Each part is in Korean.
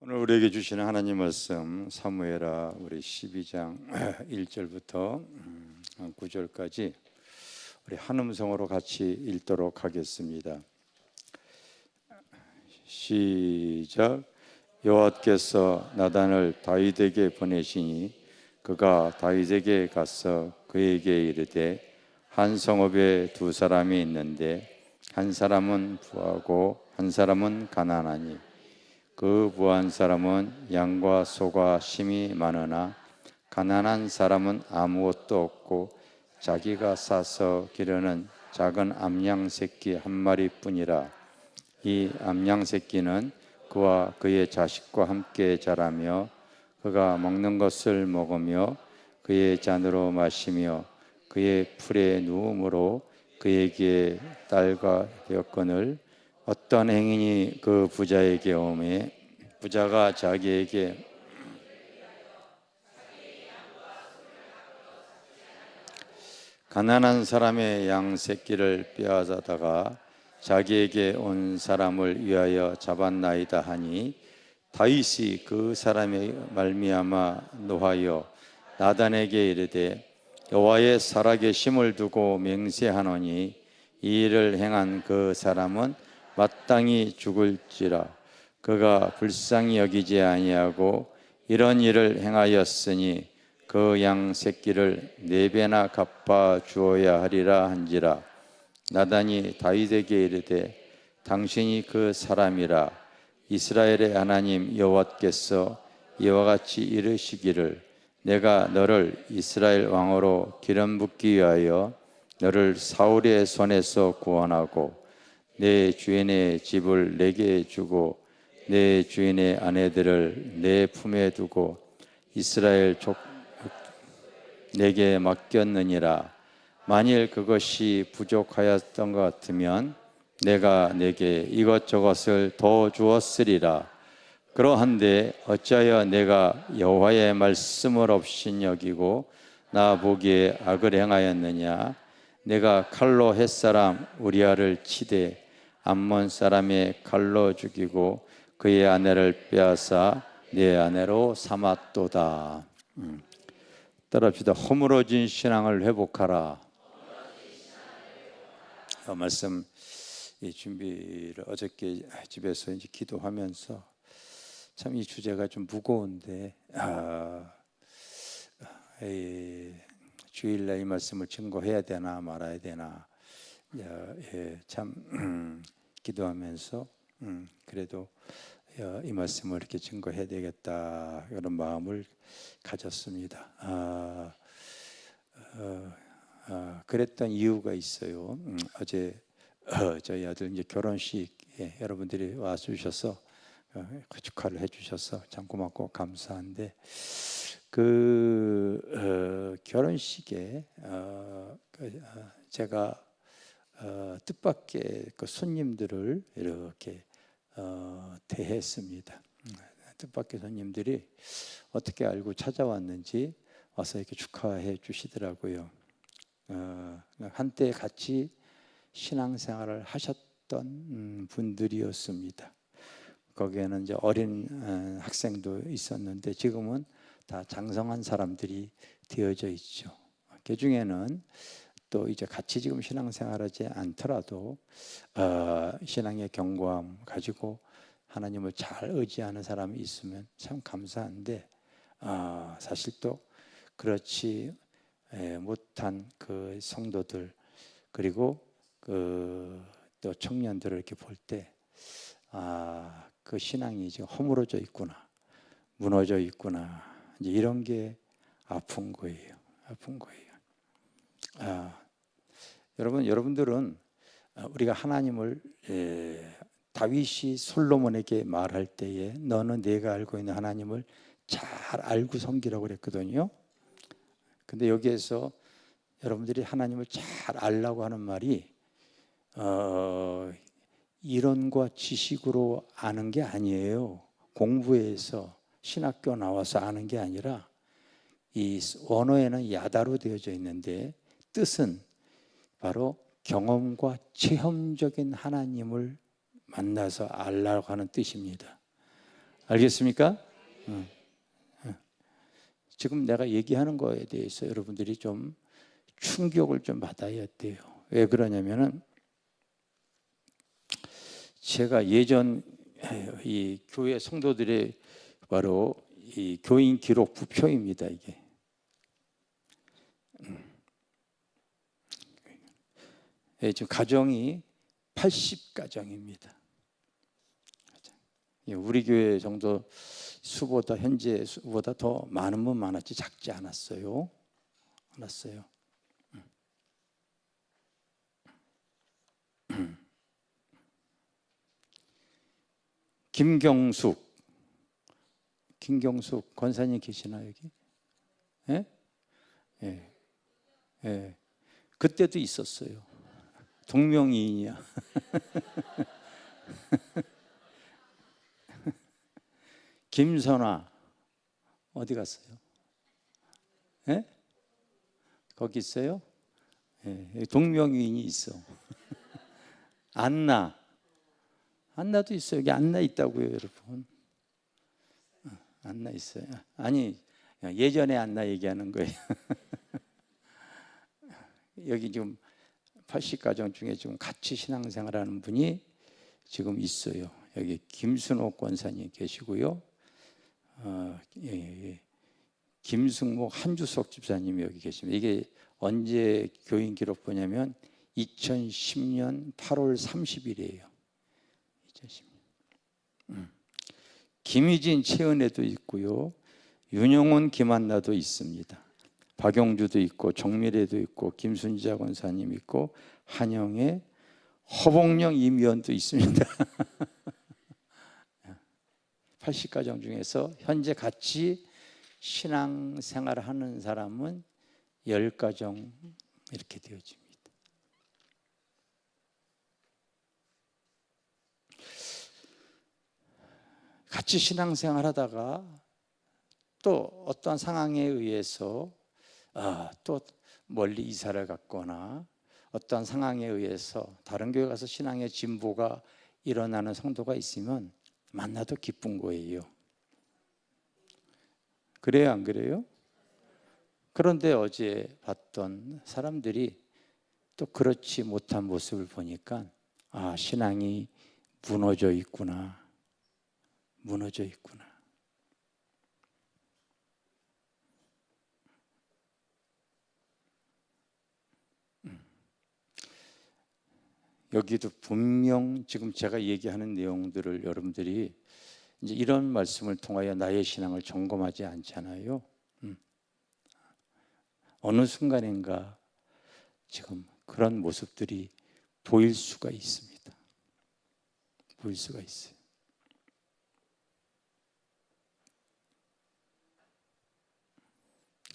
오늘 우리에게 주시는 하나님 말씀 사무엘하 우리 12장 1절부터 9절까지 우리 한 음성으로 같이 읽도록 하겠습니다. 시작. 여호와께서 나단을 다윗에게 보내시니 그가 다윗에게 가서 그에게 이르되 한 성읍에 두 사람이 있는데 한 사람은 부하고 한 사람은 가난하니 그 부한 사람은 양과 소가 심히 많으나 가난한 사람은 아무것도 없고 자기가 싸서 기르는 작은 암양 새끼 한 마리뿐이라. 이 암양 새끼는 그와 그의 자식과 함께 자라며 그가 먹는 것을 먹으며 그의 잔으로 마시며 그의 풀에 누움으로 그에게 딸과 되었거늘 어떤 행인이 그 부자에게 오매 부자가 자기에게 가난한 사람의 양 새끼를 빼앗아다가 자기에게 온 사람을 위하여 잡았나이다 하니 다윗이 그 사람의 말미암아 노하여 나단에게 이르되 여호와의 살아계심을 두고 맹세하노니 이 일을 행한 그 사람은 마땅히 죽을지라. 그가 불쌍히 여기지 아니하고 이런 일을 행하였으니 그 양 새끼를 4배나 갚아 주어야 하리라 한지라. 나단이 다윗에게 이르되 당신이 그 사람이라. 이스라엘의 하나님 여호와께서 이와 같이 이르시기를 내가 너를 이스라엘 왕으로 기름 붓기 위하여 너를 사울의 손에서 구원하고 내 주인의 집을 내게 주고 내 주인의 아내들을 내 품에 두고 이스라엘 족 내게 맡겼느니라. 만일 그것이 부족하였던 것 같으면 내가 내게 이것저것을 더 주었으리라. 그러한데 어찌하여 내가 여호와의 말씀을 업신여기고 나 보기에 악을 행하였느냐. 내가 칼로 햇사람 우리아를 치되 암몬 사람의 칼로 죽이고 그의 아내를 빼앗아 내 아내로 삼았도다. 따라합시다. 허물어진 신앙을 회복하라. 이 말씀 준비를 어저께 집에서 이제 기도하면서 참 이 주제가 좀 무거운데 주일날 이 말씀을 증거해야 되나 말아야 되나 참 기도하면서 그래도 이 말씀을 이렇게 증거해야 되겠다 이런 마음을 가졌습니다. 그랬던 이유가 있어요. 어제 저희 아들 이제 결혼식에 여러분들이 와주셔서 축하를 해주셔서 참 고맙고 감사한데 그 결혼식에 제가 뜻밖의 그 손님들을 이렇게 대했습니다. 뜻밖의 손님들이 어떻게 알고 찾아왔는지 와서 이렇게 축하해 주시더라고요. 한때 같이 신앙생활을 하셨던 분들이었습니다. 거기에는 이제 어린 학생도 있었는데 지금은 다 장성한 사람들이 되어져 있죠. 그 중에는 또 이제 같이 지금 신앙생활하지 않더라도 신앙의 견고함 가지고 하나님을 잘 의지하는 사람이 있으면 참 감사한데 사실 또 그렇지 못한 그 성도들 그리고 또 청년들을 이렇게 볼 때 그 신앙이 지금 허물어져 있구나, 무너져 있구나, 이제 이런 게 아픈 거예요. 여러분들은 우리가 하나님을 다윗이 솔로몬에게 말할 때에 너는 내가 알고 있는 하나님을 잘 알고 섬기라고 그랬거든요. 근데 여기에서 여러분들이 하나님을 잘 알라고 하는 말이 이론과 지식으로 아는 게 아니에요. 공부해서 신학교 나와서 아는 게 아니라 이 원어에는 야다로 되어져 있는데 뜻은 바로 경험과 체험적인 하나님을 만나서 알라고 하는 뜻입니다. 알겠습니까? 지금 내가 얘기하는 거에 대해서 여러분들이 좀 충격을 좀 받아야 돼요. 왜 그러냐면은 제가 예전 이 교회 성도들의 바로 이 교인 기록 부표입니다. 이게 지금 가정이 80가정입니다. 우리 교회 정도 수보다 현재 수보다 더 많으면 많았지 작지 않았어요. 김경숙 권사님 계시나 여기? 예? 예. 예. 그때도 있었어요. 동명이인이야. 김선아 어디 갔어요? 예? 거기 있어요? 예. 동명이인이 있어. 안나도 있어요. 여기 안나 있다고요, 여러분. 안나 있어요. 아니 예전에 안나 얘기하는 거예요. 여기 지금 80가정 중에 지금 같이 신앙생활하는 분이 지금 있어요. 여기 김순호 권사님 계시고요. 김승목 한주석 집사님이 여기 계십니다. 이게 언제 교인 기록 보냐면 2010년 8월 30일이에요. 2010년. 김희진 최은혜도 있고요. 윤영훈 김한나도 있습니다. 박용주도 있고 정미래도 있고 김순자 권사님 있고 한영애 허봉령 이미연도 있습니다. 80가정 중에서 현재 같이 신앙생활을 하는 사람은 10가정 이렇게 되어집니다. 같이 신앙생활 하다가 또 어떤 상황에 의해서 또 멀리 이사를 갔거나 어떤 상황에 의해서 다른 교회 가서 신앙의 진보가 일어나는 성도가 있으면 만나도 기쁜 거예요. 그래요, 안 그래요? 그런데 어제 봤던 사람들이 또 그렇지 못한 모습을 보니까 신앙이 무너져 있구나. 여기도 분명 지금 제가 얘기하는 내용들을 여러분들이 이제 이런 말씀을 통하여 나의 신앙을 점검하지 않잖아요. 어느 순간인가 지금 그런 모습들이 보일 수가 있습니다. 보일 수가 있어요.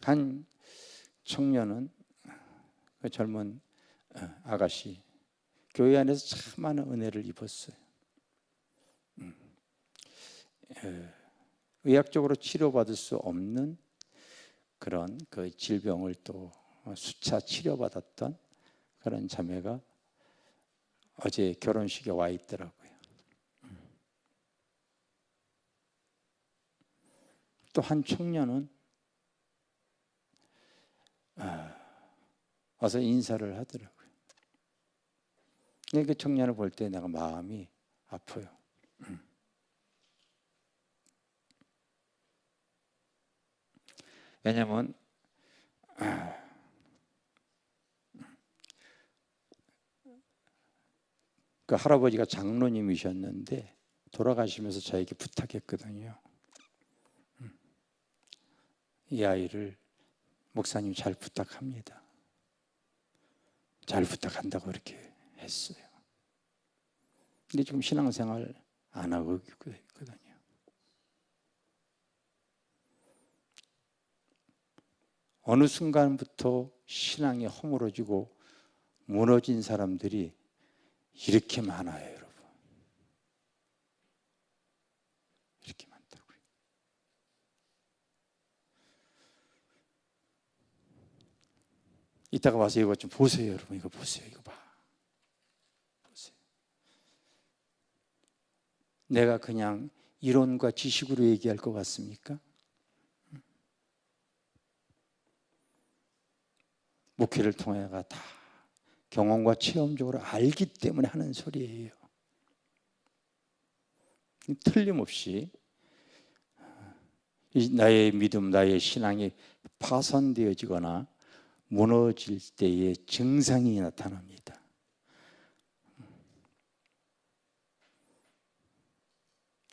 한 청년은 그 젊은 아가씨 교회 안에서 참 많은 은혜를 입었어요. 의학적으로 치료받을 수 없는 그런 그 질병을 또 수차 치료받았던 그런 자매가 어제 결혼식에 와 있더라고요. 또 한 청년은 와서 인사를 하더라고요. 그 청년을 볼 때 내가 마음이 아파요. 왜냐하면 그 할아버지가 장로님이셨는데 돌아가시면서 저에게 부탁했거든요. 이 아이를 목사님 잘 부탁합니다. 잘 부탁한다고 이렇게 했어요. 근데 지금 신앙생활 안 하고 있거든요. 어느 순간부터 신앙이 허물어지고 무너진 사람들이 이렇게 많아요, 여러분. 이렇게 많다고요. 이따가 와서 이거 좀 보세요, 여러분. 이거 보세요, 이거 봐. 보세요. 내가 그냥 이론과 지식으로 얘기할 것 같습니까? 목회를 통해가 다 경험과 체험적으로 알기 때문에 하는 소리예요. 틀림없이 나의 믿음, 나의 신앙이 파손되어지거나 무너질 때의 증상이 나타납니다.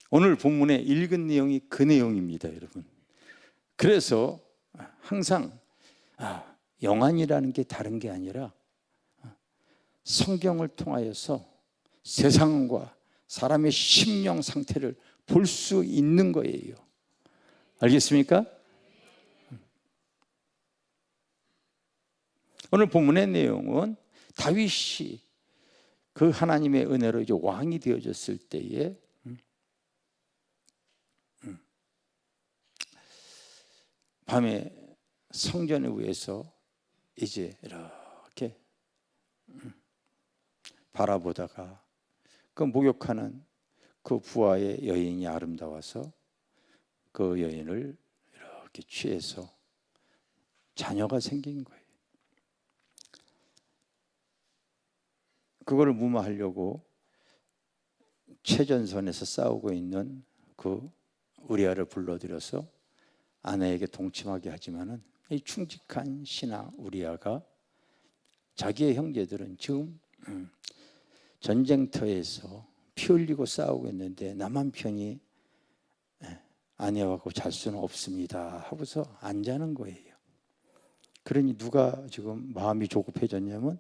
오늘 본문에 읽은 내용이 그 내용입니다, 여러분. 그래서 항상 영안이라는 게 다른 게 아니라 성경을 통하여서 세상과 사람의 심령 상태를 볼 수 있는 거예요. 알겠습니까? 오늘 본문의 내용은 다윗이 그 하나님의 은혜로 이제 왕이 되어졌을 때에 밤에 성전에 위에서 이제 이렇게 바라보다가 그 목욕하는 그 부하의 여인이 아름다워서 그 여인을 이렇게 취해서 자녀가 생긴 거예요. 그거를 무마하려고 최전선에서 싸우고 있는 그 우리아를 불러들여서 아내에게 동침하게 하지만은 이 충직한 신하 우리아가 자기의 형제들은 지금 전쟁터에서 피 흘리고 싸우고 있는데 나만 편히 아내하고 잘 수는 없습니다 하고서 안 자는 거예요. 그러니 누가 지금 마음이 조급해졌냐면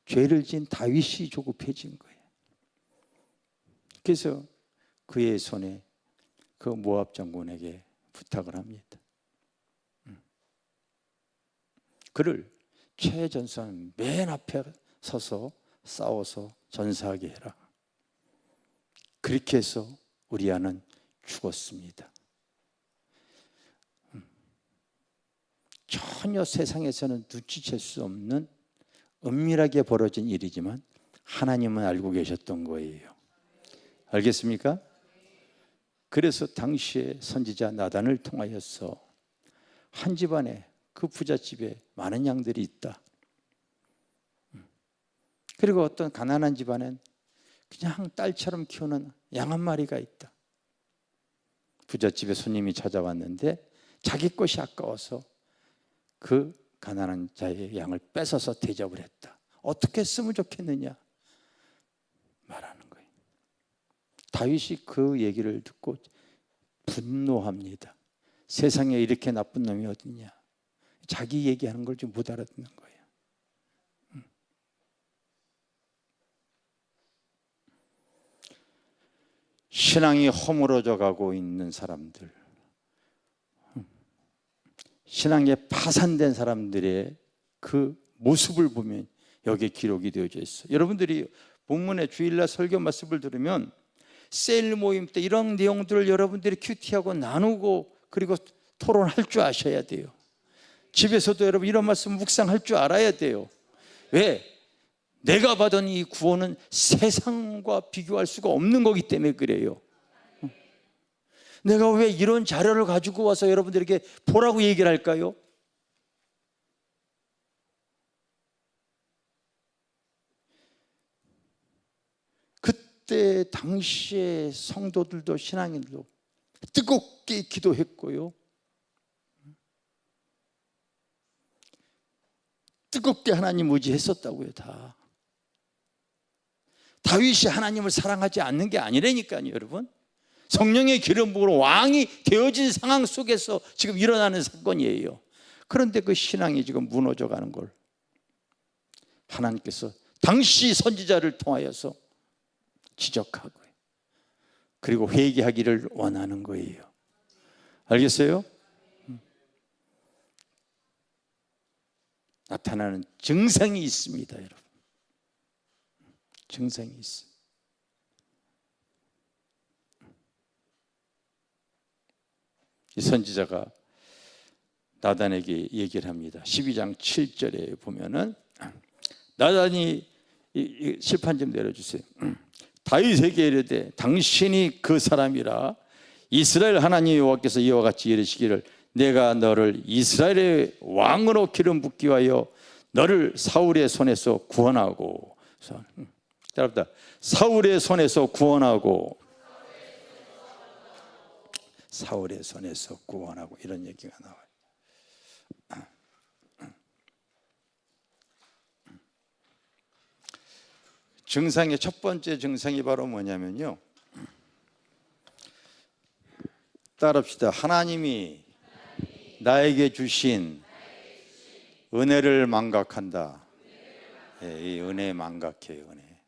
죄를 지은 다윗이 조급해진 거예요. 그래서 그의 손에 그 모압 장군에게 부탁을 합니다. 그를 최전선 맨 앞에 서서 싸워서 전사하게 해라. 그렇게 해서 우리아는 죽었습니다. 전혀 세상에서는 눈치챌 수 없는 은밀하게 벌어진 일이지만 하나님은 알고 계셨던 거예요. 알겠습니까? 그래서 당시에 선지자 나단을 통하여서 한 집안에 그 부잣집에 많은 양들이 있다. 그리고 어떤 가난한 집안엔 그냥 딸처럼 키우는 양 한 마리가 있다. 부잣집에 손님이 찾아왔는데 자기 것이 아까워서 그 가난한 자의 양을 뺏어서 대접을 했다. 어떻게 했으면 좋겠느냐 말하는 거예요. 다윗이 그 얘기를 듣고 분노합니다. 세상에 이렇게 나쁜 놈이 어딨냐. 자기 얘기하는 걸 좀 못 알아듣는 거예요. 신앙이 허물어져 가고 있는 사람들, 신앙에 파산된 사람들의 그 모습을 보면 여기에 기록이 되어져 있어요. 여러분들이 본문의 주일날 설교 말씀을 들으면 셀 모임 때 이런 내용들을 여러분들이 큐티하고 나누고 그리고 토론할 줄 아셔야 돼요. 집에서도 여러분 이런 말씀 묵상할 줄 알아야 돼요. 왜? 내가 받은 이 구원은 세상과 비교할 수가 없는 거기 때문에 그래요. 내가 왜 이런 자료를 가지고 와서 여러분들에게 보라고 얘기를 할까요? 그때 당시에 성도들도 신앙인들도 뜨겁게 기도했고요, 뜨겁게 하나님 의지했었다고요. 다 다윗이 하나님을 사랑하지 않는 게 아니라니까요. 여러분, 성령의 기름 부으로 왕이 되어진 상황 속에서 지금 일어나는 사건이에요. 그런데 그 신앙이 지금 무너져 가는 걸 하나님께서 당시 선지자를 통하여서 지적하고 그리고 회개하기를 원하는 거예요. 알겠어요? 나타나는 증상이 있습니다, 여러분. 증상이 있어요. 이 선지자가 나단에게 얘기를 합니다. 12장 7절에 보면은 나단이 실판 좀 내려주세요. 다윗에게 이르되 당신이 그 사람이라 이스라엘 하나님 여호와께서 이와 같이 이르시기를 내가 너를 이스라엘의 왕으로 기름 붓기 위하여 너를 사울의 손에서 구원하고, 따라합니다. 사울의 손에서 구원하고, 사울의 손에서 구원하고, 이런 얘기가 나와요. 증상의 첫 번째 증상이 바로 뭐냐면요, 따라합시다. 하나님이 나에게 주신 은혜를 망각한다. 이 은혜 망각해요. 은혜.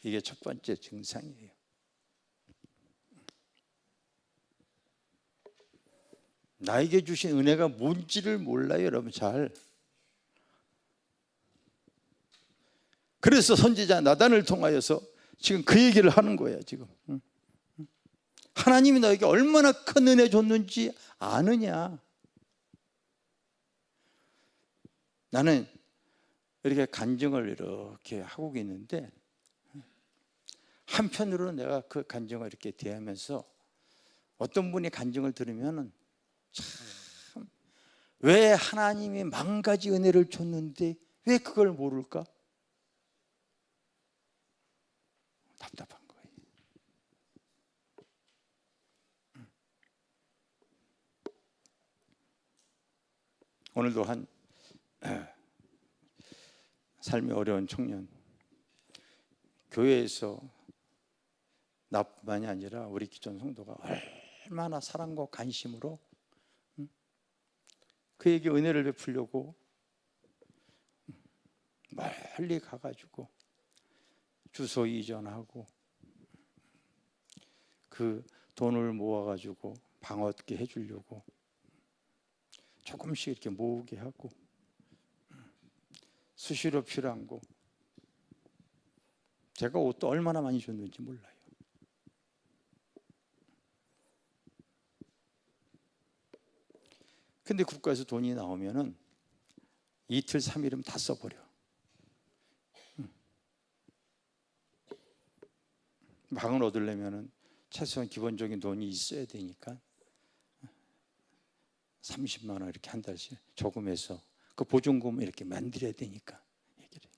이게 첫 번째 증상이에요. 나에게 주신 은혜가 뭔지를 몰라요, 여러분. 잘. 그래서 선지자 나단을 통하여서 지금 그 얘기를 하는 거예요. 지금 하나님이 너에게 얼마나 큰 은혜 줬는지 아느냐. 나는 이렇게 간증을 이렇게 하고 있는데, 한편으로는 내가 그 간증을 이렇게 대하면서 어떤 분이 간증을 들으면 참, 왜 하나님이 만 가지 은혜를 줬는데 왜 그걸 모를까? 답답한 거예요. 오늘도 한 삶이 어려운 청년, 교회에서 나뿐만이 아니라 우리 기존 성도가 얼마나 사랑과 관심으로 그에게 은혜를 베풀려고 멀리 가가지고 주소 이전하고 그 돈을 모아가지고 방 얻게 해주려고 조금씩 이렇게 모으게 하고 수시로 필요한 거, 제가 옷도 얼마나 많이 줬는지 몰라요. 근데 국가에서 돈이 나오면은 이틀 3일이면 다 써버려. 방을 얻으려면은 최소한 기본적인 돈이 있어야 되니까 30만 원 이렇게 한 달씩 조금 해서 그 보증금 이렇게 만들어야 되니까 얘기를.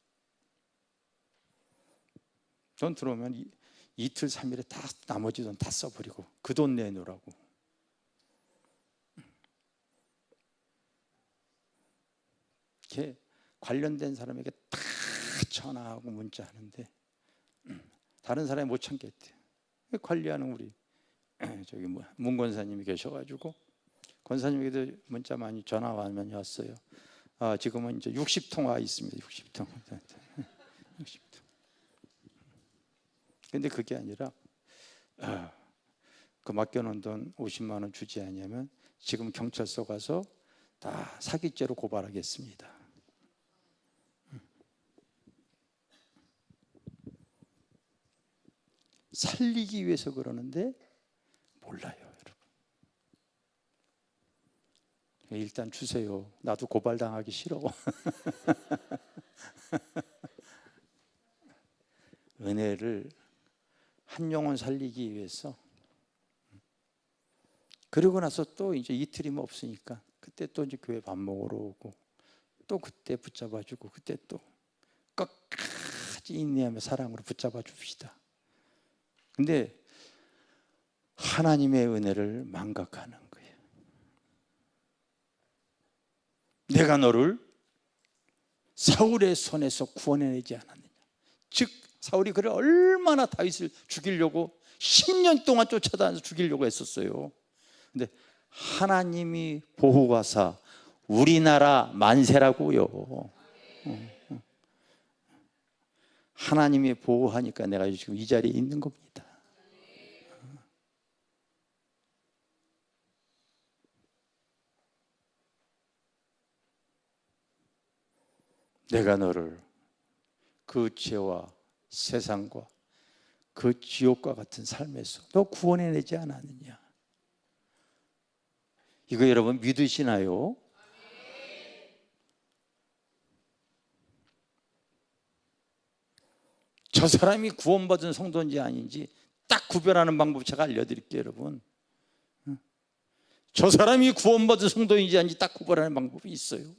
돈 들어오면 이틀 3일에 다 나머지 돈 다 써버리고 그 돈 내놓으라고. 이렇게 관련된 사람에게 다 전화하고 문자하는데 다른 사람이 못 참겠대. 관리하는 우리 저기 문 권사님이 계셔가지고 권사님에게도 문자 많이 전화 많이 왔어요. 지금은 이제 60통 와 있습니다. 60통. 60통. 근데 그게 아니라 그 맡겨놓은 돈 50만 원 주지 않으면 지금 경찰서 가서 다 사기죄로 고발하겠습니다. 살리기 위해서 그러는데 몰라요, 여러분. 일단 주세요. 나도 고발당하기 싫어. 은혜를 한 영혼 살리기 위해서. 그러고 나서 또 이제 이틀이면 없으니까 그때 또 이제 교회 밥 먹으러 오고 또 그때 붙잡아주고 그때 또 끝까지 인내하며 사랑으로 붙잡아 줍시다. 근데 하나님의 은혜를 망각하는 거예요. 내가 너를 사울의 손에서 구원해내지 않았느냐. 즉 사울이 그를 얼마나 다윗을 죽이려고 10년 동안 쫓아다녀서 죽이려고 했었어요. 근데 하나님이 보호하사 우리나라 만세라고요. 하나님이 보호하니까 내가 지금 이 자리에 있는 겁니다. 내가 너를 그 죄와 세상과 그 지옥과 같은 삶에서 너 구원해내지 않았느냐. 이거 여러분 믿으시나요? 저 사람이 구원받은 성도인지 아닌지 딱 구별하는 방법 제가 알려드릴게요, 여러분. 저 사람이 구원받은 성도인지 아닌지 딱 구별하는 방법이 있어요.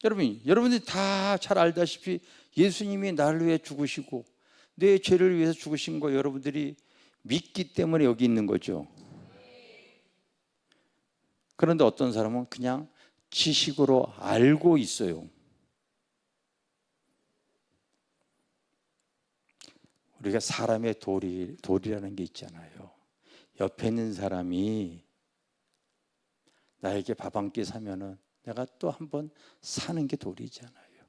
여러분들이 다 잘 알다시피 예수님이 나를 위해 죽으시고 내 죄를 위해서 죽으신 거 여러분들이 믿기 때문에 여기 있는 거죠. 그런데 어떤 사람은 그냥 지식으로 알고 있어요. 우리가 사람의 도리라는 게 있잖아요. 옆에 있는 사람이 나에게 밥 한 끼 사면은 내가 또 한 번 사는 게 도리잖아요.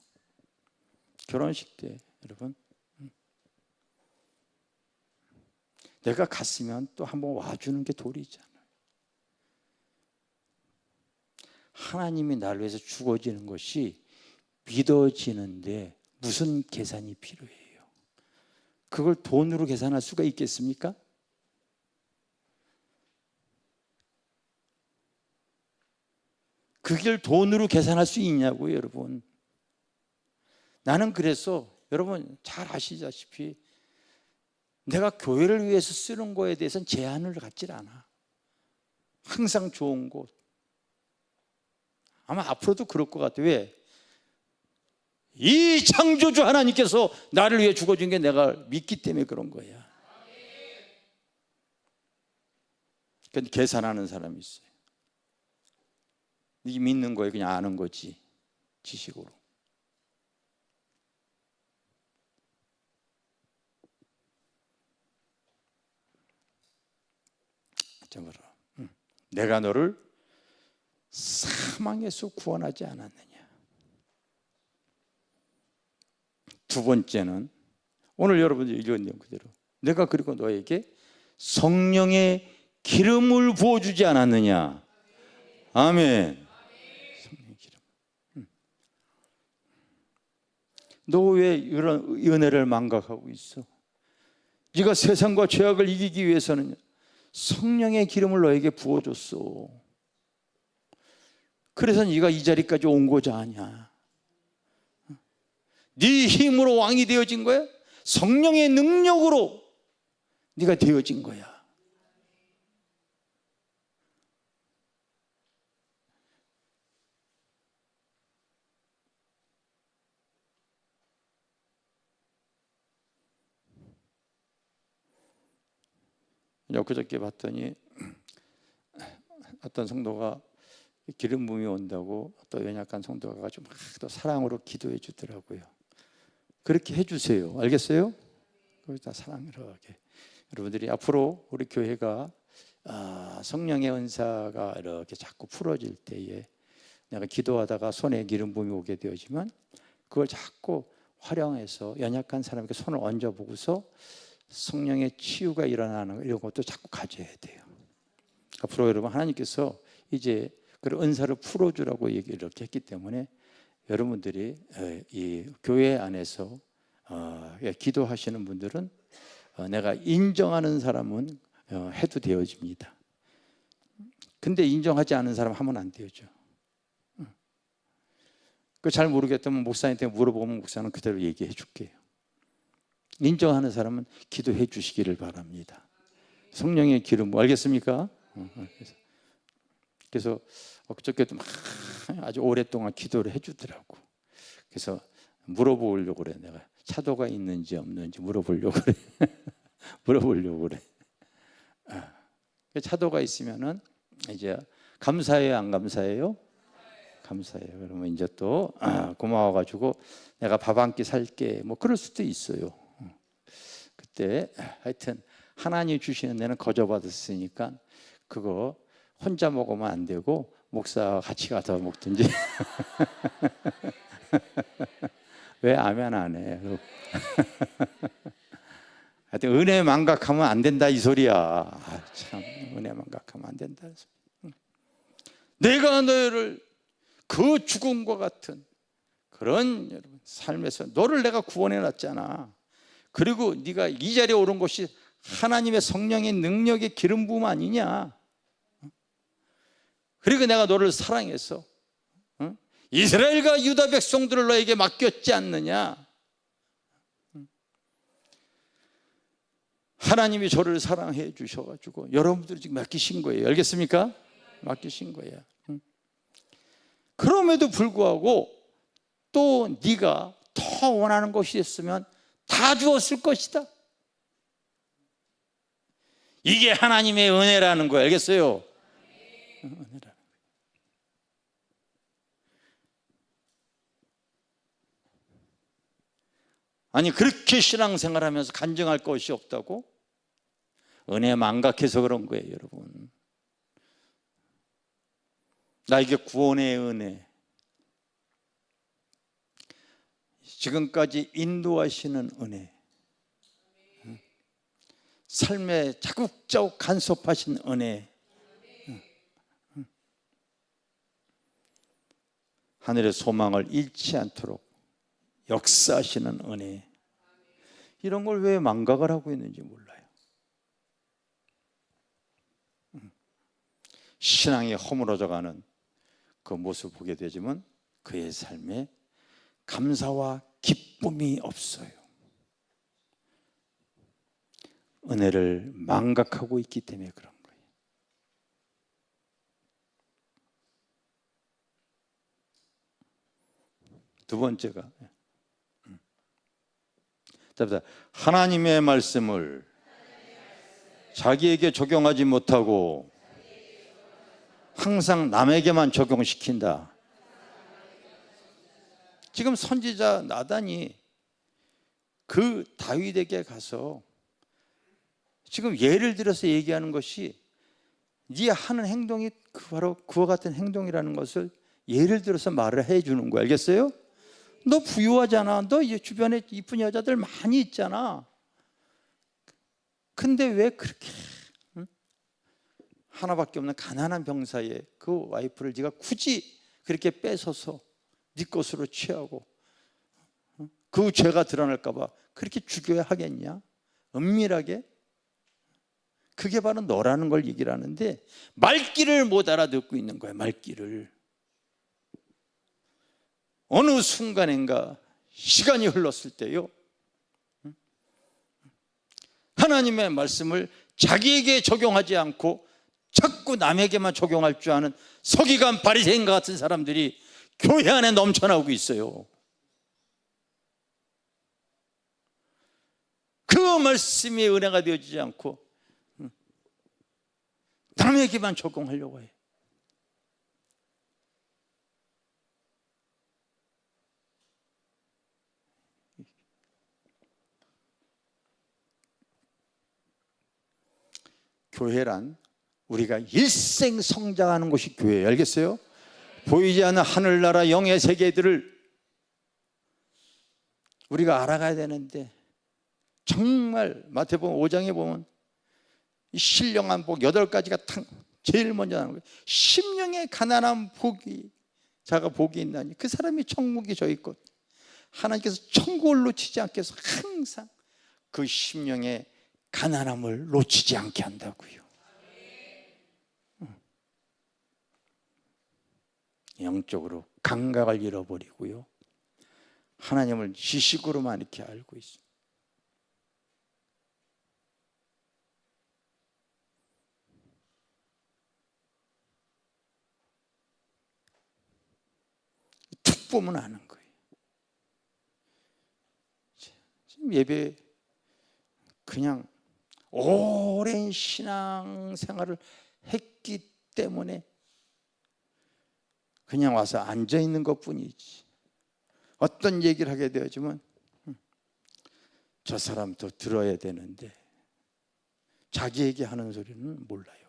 결혼식 때 여러분, 내가 갔으면 또 한 번 와주는 게 도리잖아요. 하나님이 나를 위해서 죽어지는 것이 믿어지는데 무슨 계산이 필요해요? 그걸 돈으로 계산할 수가 있겠습니까? 그걸 돈으로 계산할 수 있냐고요, 여러분. 나는 그래서 여러분 잘 아시다시피 내가 교회를 위해서 쓰는 거에 대해서는 제한을 갖질 않아. 항상 좋은 곳. 아마 앞으로도 그럴 것 같아요. 왜? 이 창조주 하나님께서 나를 위해 죽어준 게 내가 믿기 때문에 그런 거야. 근데 계산하는 사람이 있어요. 이 믿는 거에 그냥 아는 거지, 지식으로. 내가 너를 사망에서 구원하지 않았느냐. 두 번째는 오늘 여러분들이 읽은 내용 그대로 내가 그리고 너에게 성령의 기름을 부어주지 않았느냐. 아멘. 성령의 기름. 너 왜 이런 은혜를 망각하고 있어? 네가 세상과 죄악을 이기기 위해서는 성령의 기름을 너에게 부어줬어. 그래서 네가 이 자리까지 온 거지 아니야. 네 힘으로 왕이 되어진 거야? 성령의 능력으로 네가 되어진 거야. 엊그저께 봤더니 어떤 성도가 기름 부음이 온다고 또 연약한 성도가 가지고 막 또 사랑으로 기도해 주더라고요. 그렇게 해주세요. 알겠어요? 거기다 사랑으로 하게. 여러분들이 앞으로 우리 교회가 성령의 은사가 이렇게 자꾸 풀어질 때에 내가 기도하다가 손에 기름 부음이 오게 되어지만 그걸 자꾸 활용해서 연약한 사람에게 손을 얹어보고서 성령의 치유가 일어나는 이런 것도 자꾸 가져야 돼요. 앞으로 여러분 하나님께서 이제 그런 은사를 풀어주라고 얘기를 이렇게 했기 때문에 여러분들이 이 교회 안에서 기도하시는 분들은 내가 인정하는 사람은 해도 되어집니다. 근데 인정하지 않은 사람 하면 안 되죠. 그 잘 모르겠다면 목사님한테 물어보면 목사는 그대로 얘기해 줄게요. 인정하는 사람은 기도해 주시기를 바랍니다. 성령의 기름, 알겠습니까? 그래서 그저께도 막 아주 오랫동안 기도를 해주더라고. 그래서 물어보려고 그래. 내가 차도가 있는지 없는지 물어보려고 그래. 물어보려고 그래. 차도가 있으면은 이제 감사해요, 안 감사해요? 감사해요. 그러면 이제 또 고마워가지고 내가 밥 한 끼 살게. 뭐 그럴 수도 있어요. 그때 하여튼 하나님 주시는 데는 거저 받았으니까 그거 혼자 먹으면 안 되고 목사와 같이 가서 먹든지. 왜 아멘 안 해? 하여튼 은혜 망각하면 안 된다 이 소리야. 참 은혜 망각하면 안 된다. 내가 너를 그 죽음과 같은 그런 여러분 삶에서 너를 내가 구원해 놨잖아. 그리고 네가 이 자리에 오른 것이 하나님의 성령의 능력의 기름 부음 아니냐. 그리고 내가 너를 사랑해서 이스라엘과 유다 백성들을 너에게 맡겼지 않느냐. 하나님이 저를 사랑해 주셔가지고 여러분들이 지금 맡기신 거예요. 알겠습니까? 맡기신 거예요. 그럼에도 불구하고 또 네가 더 원하는 것이 있으면 다 주었을 것이다. 이게 하나님의 은혜라는 거예요. 알겠어요? 은혜라는 거예요. 아니 그렇게 신앙생활하면서 간증할 것이 없다고? 은혜 망각해서 그런 거예요, 여러분. 나에게 구원의 은혜, 지금까지 인도하시는 은혜, 삶에 자국자국 간섭하신 은혜, 하늘의 소망을 잃지 않도록 역사하시는 은혜, 이런 걸 왜 망각을 하고 있는지 몰라요. 신앙이 허물어져가는 그 모습을 보게 되지만 그의 삶에 감사와 기쁨이 없어요. 은혜를 망각하고 있기 때문에 그런 거예요. 두 번째가 하나님의 말씀을 자기에게 적용하지 못하고 항상 남에게만 적용시킨다. 지금 선지자 나단이 그 다윗에게 가서 지금 예를 들어서 얘기하는 것이 네 하는 행동이 바로 그와 같은 행동이라는 것을 예를 들어서 말을 해주는 거야. 알겠어요? 너 부유하잖아. 너 주변에 이쁜 여자들 많이 있잖아. 근데 왜 그렇게 하나밖에 없는 가난한 병사의 그 와이프를 네가 굳이 그렇게 뺏어서 네 것으로 취하고 그 죄가 드러날까 봐 그렇게 죽여야 하겠냐? 은밀하게? 그게 바로 너라는 걸 얘기를 하는데 말귀를 못 알아듣고 있는 거야. 말귀를. 어느 순간인가 시간이 흘렀을 때요, 하나님의 말씀을 자기에게 적용하지 않고 자꾸 남에게만 적용할 줄 아는 서기관 바리새인 같은 사람들이 교회 안에 넘쳐나오고 있어요. 그 말씀이 은혜가 되어지지 않고 남에게만 적용하려고 해요. 교회란 우리가 일생 성장하는 곳이 교회예요. 알겠어요? 보이지 않는 하늘나라 영의 세계들을 우리가 알아가야 되는데, 정말 마태복음 5장에 보면 신령한 복 8가지가 제일 먼저 나오는 거예요. 심령의 가난한 복이 자가 복이 있나니 그 사람이 천국이 저 있고, 하나님께서 천국을 놓치지 않게 해서 항상 그 심령의 가난함을 놓치지 않게 한다고요. 영적으로 감각을 잃어버리고요, 하나님을 지식으로만 이렇게 알고 있습니다. 툭 보면 아는 거예요. 지금 예배 그냥 오랜 신앙생활을 했기 때문에 그냥 와서 앉아 있는 것뿐이지, 어떤 얘기를 하게 되어지면 저 사람도 들어야 되는데 자기에게 하는 소리는 몰라요.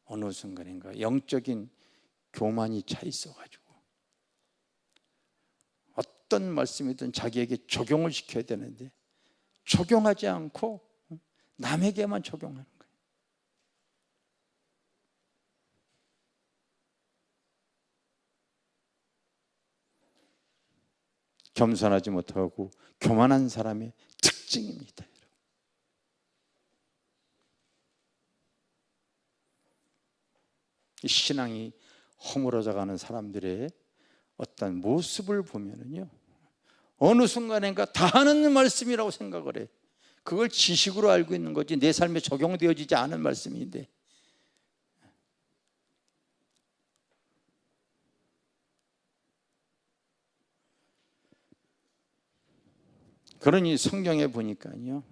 어느 순간인가 영적인 교만이 차 있어가지고 어떤 말씀이든 자기에게 적용을 시켜야 되는데 적용하지 않고 남에게만 적용하는 거예요. 겸손하지 못하고 교만한 사람의 특징입니다. 신앙이 허물어져 가는 사람들의 어떤 모습을 보면은요, 어느 순간인가 다 하는 말씀이라고 생각을 해. 그걸 지식으로 알고 있는 거지 내 삶에 적용되어지지 않은 말씀인데, 그러니 성경에 보니까요,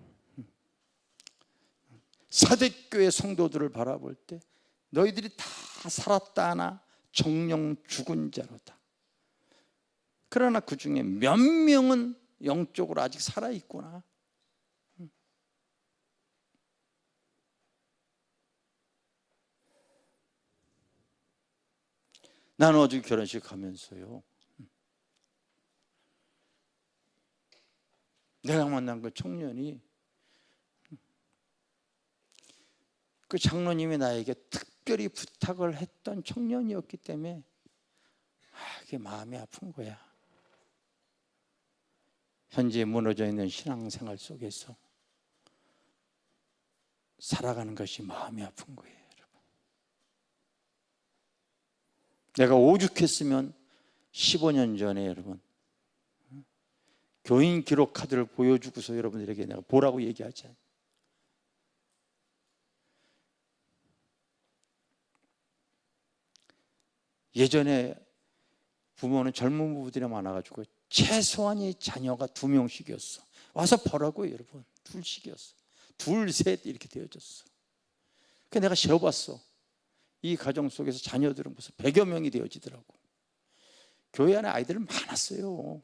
사대교회 성도들을 바라볼 때 너희들이 다 살았다 하나 정령 죽은 자로다. 그러나 그 중에 몇 명은 영적으로 아직 살아있구나. 나는 어제 결혼식 가면서요, 내가 만난 그 청년이, 그 장로님이 나에게 특별히 부탁을 했던 청년이었기 때문에 그게 마음이 아픈 거야. 현재 무너져 있는 신앙생활 속에서 살아가는 것이 마음이 아픈 거예요, 여러분. 내가 오죽했으면 15년 전에 여러분 교인 기록 카드를 보여주고서 여러분들에게 내가 보라고 얘기하지 않아요. 예전에 부모는 젊은 부부들이 많아가지고 최소한이 자녀가 2명씩이었어. 와서 보라고요, 여러분. 2씩이었어. 2, 3 이렇게 되어졌어. 그래서 내가 세어봤어. 이 가정 속에서 자녀들은 무슨 100여 명이 되어지더라고. 교회 안에 아이들은 많았어요.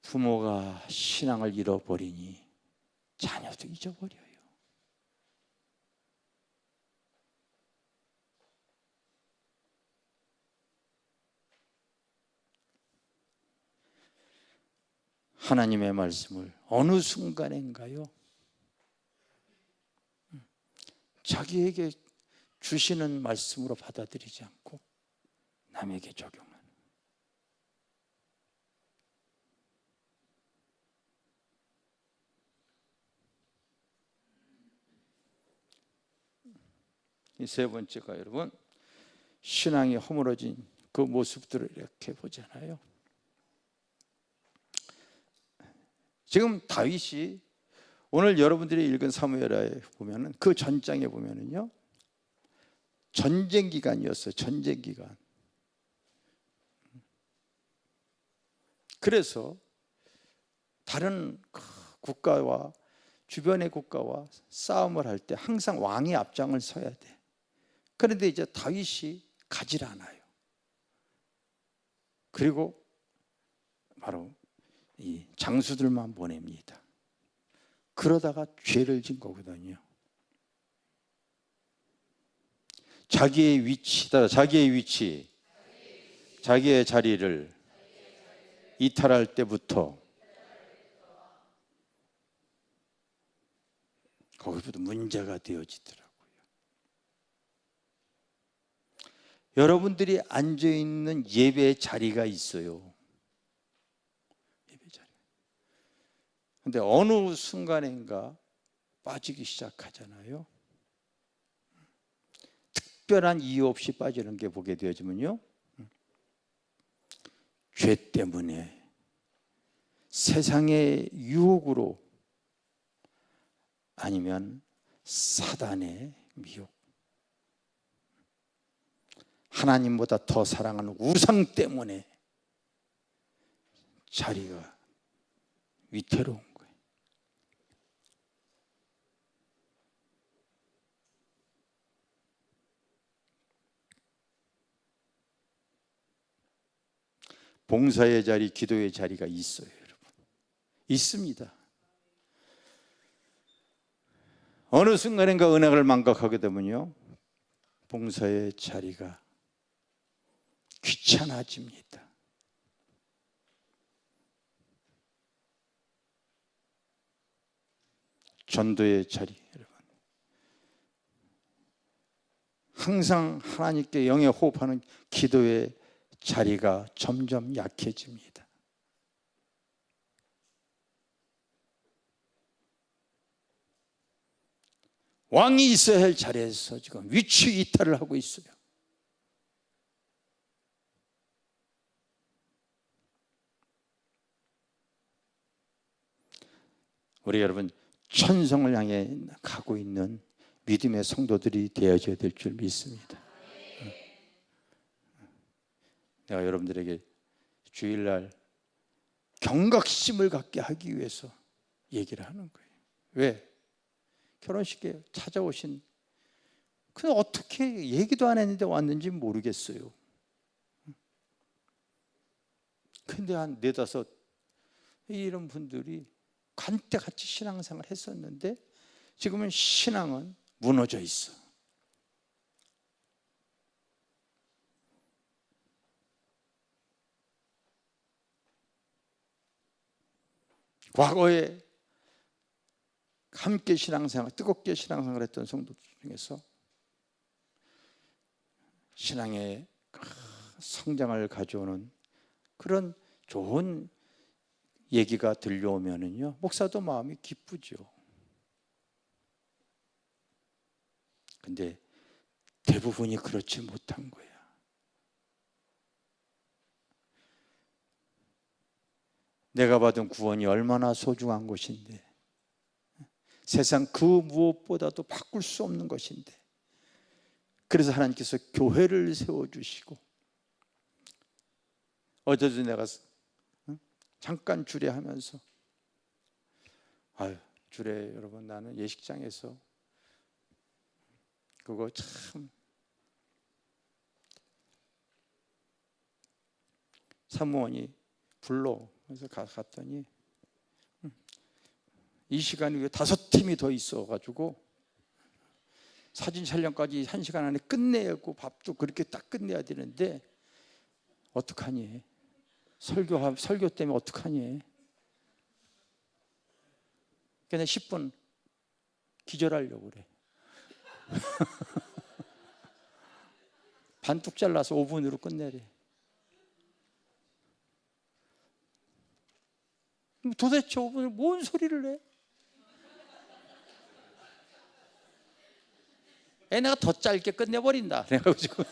부모가 신앙을 잃어버리니 자녀도 잊어버려요. 하나님의 말씀을 어느 순간인가요? 자기에게 주시는 말씀으로 받아들이지 않고 남에게 적용하는. 이 세 번째가 여러분, 신앙이 허물어진 그 모습들을 이렇게 보잖아요. 지금 다윗이 오늘 여러분들이 읽은 사무엘하에 보면은 그 전장에 보면은요, 전쟁 기간이었어요. 전쟁 기간. 그래서 다른 국가와 주변의 국가와 싸움을 할 때 항상 왕이 앞장을 서야 돼. 그런데 이제 다윗이 가질 않아요. 그리고 바로 이 장수들만 보냅니다. 그러다가 죄를 진 거거든요. 자기의 위치다, 자기의 위치, 자기의 자리를 이탈할 때부터 거기부터 문제가 되어지더라고요. 여러분들이 앉아있는 예배 자리가 있어요. 예배 자리. 근데 어느 순간인가 빠지기 시작하잖아요. 특별한 이유 없이 빠지는 게 보게 되어지면요, 죄 때문에, 세상의 유혹으로, 아니면 사단의 미혹, 하나님보다 더 사랑하는 우상 때문에 자리가 위태로운 거예요. 봉사의 자리, 기도의 자리가 있어요, 여러분. 있습니다. 어느 순간인가 은혜를 망각하게 되면요, 봉사의 자리가 귀찮아집니다. 전도의 자리, 여러분. 항상 하나님께 영에 호흡하는 기도의 자리가 점점 약해집니다. 왕이 있어야 할 자리에서 지금 위치 이탈을 하고 있어요. 우리 여러분 천성을 향해 가고 있는 믿음의 성도들이 되어져야 될 줄 믿습니다. 내가 여러분들에게 주일날 경각심을 갖게 하기 위해서 얘기를 하는 거예요. 왜? 결혼식에 찾아오신 그냥 어떻게 얘기도 안 했는데 왔는지 모르겠어요. 근데 한 4-5 이런 분들이 간때같이 신앙생활을 했었는데 지금은 신앙은 무너져 있어. 과거에 함께 신앙생활, 뜨겁게 신앙생활을 했던 성도들 중에서 신앙의 성장을 가져오는 그런 좋은 얘기가 들려오면은요, 목사도 마음이 기쁘죠. 근데 대부분이 그렇지 못한 거야. 내가 받은 구원이 얼마나 소중한 것인데, 세상 그 무엇보다도 바꿀 수 없는 것인데, 그래서 하나님께서 교회를 세워주시고, 어제도 내가 잠깐 주례하면서, 아유 주례 여러분, 나는 예식장에서 그거 참 사무원이 불러. 그래서 갔더니 이 시간 위에 5팀이 더 있어가지고 사진 촬영까지 1시간 안에 끝내고 밥도 그렇게 딱 끝내야 되는데 어떡하니? 설교 때문에 어떡하니? 그냥 10분 기절하려고 그래. 반뚝 잘라서 5분으로 끝내래. 도대체 5분을 뭔 소리를 해? 내가 더 짧게 끝내버린다. 그래가지고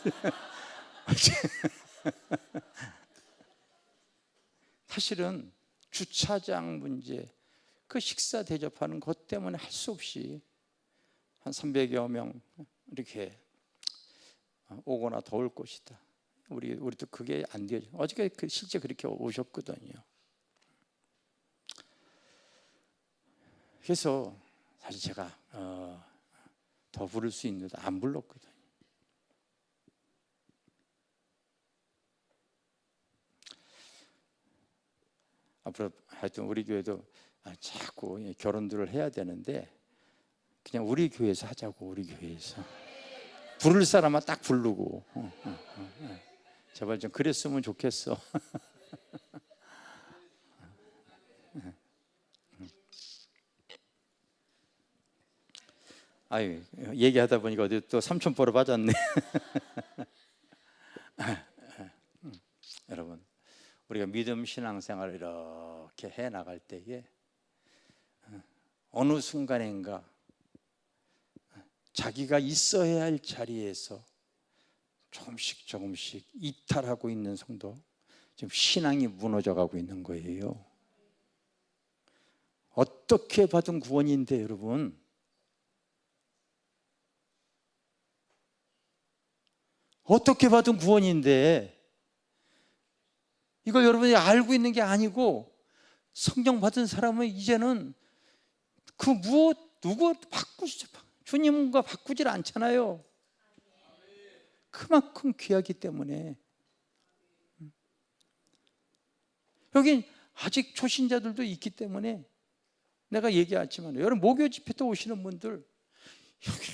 사실은 주차장 문제, 그 식사 대접하는 것 때문에 할 수 없이 한 300여 명 이렇게 오거나 더 올 것이다. 우리도 그게 안 돼요. 어저께 실제 그렇게 오셨거든요. 그래서 사실 제가 더 부를 수 있는데 안 불렀거든요. 앞으로 하여튼 우리 교회도 자꾸 결혼들을 해야 되는데 그냥 우리 교회에서 하자고. 우리 교회에서 부를 사람은 딱 부르고 제발 좀 그랬으면 좋겠어. 아유, 얘기하다 보니까 어디 또 삼촌보러 빠졌네. 여러분, 우리가 믿음 신앙생활을 이렇게 해 나갈 때에 어느 순간인가 자기가 있어야 할 자리에서 조금씩 이탈하고 있는 성도, 지금 신앙이 무너져 가고 있는 거예요. 어떻게 받은 구원인데 여러분, 어떻게 받은 구원인데 이걸 여러분이 알고 있는 게 아니고, 성령 받은 사람은 이제는 그 무엇 누구 바꾸시죠. 주님과 바꾸질 않잖아요. 그만큼 귀하기 때문에. 여기 아직 초신자들도 있기 때문에 내가 얘기하지만, 여러분 목요 집회 때 오시는 분들, 여기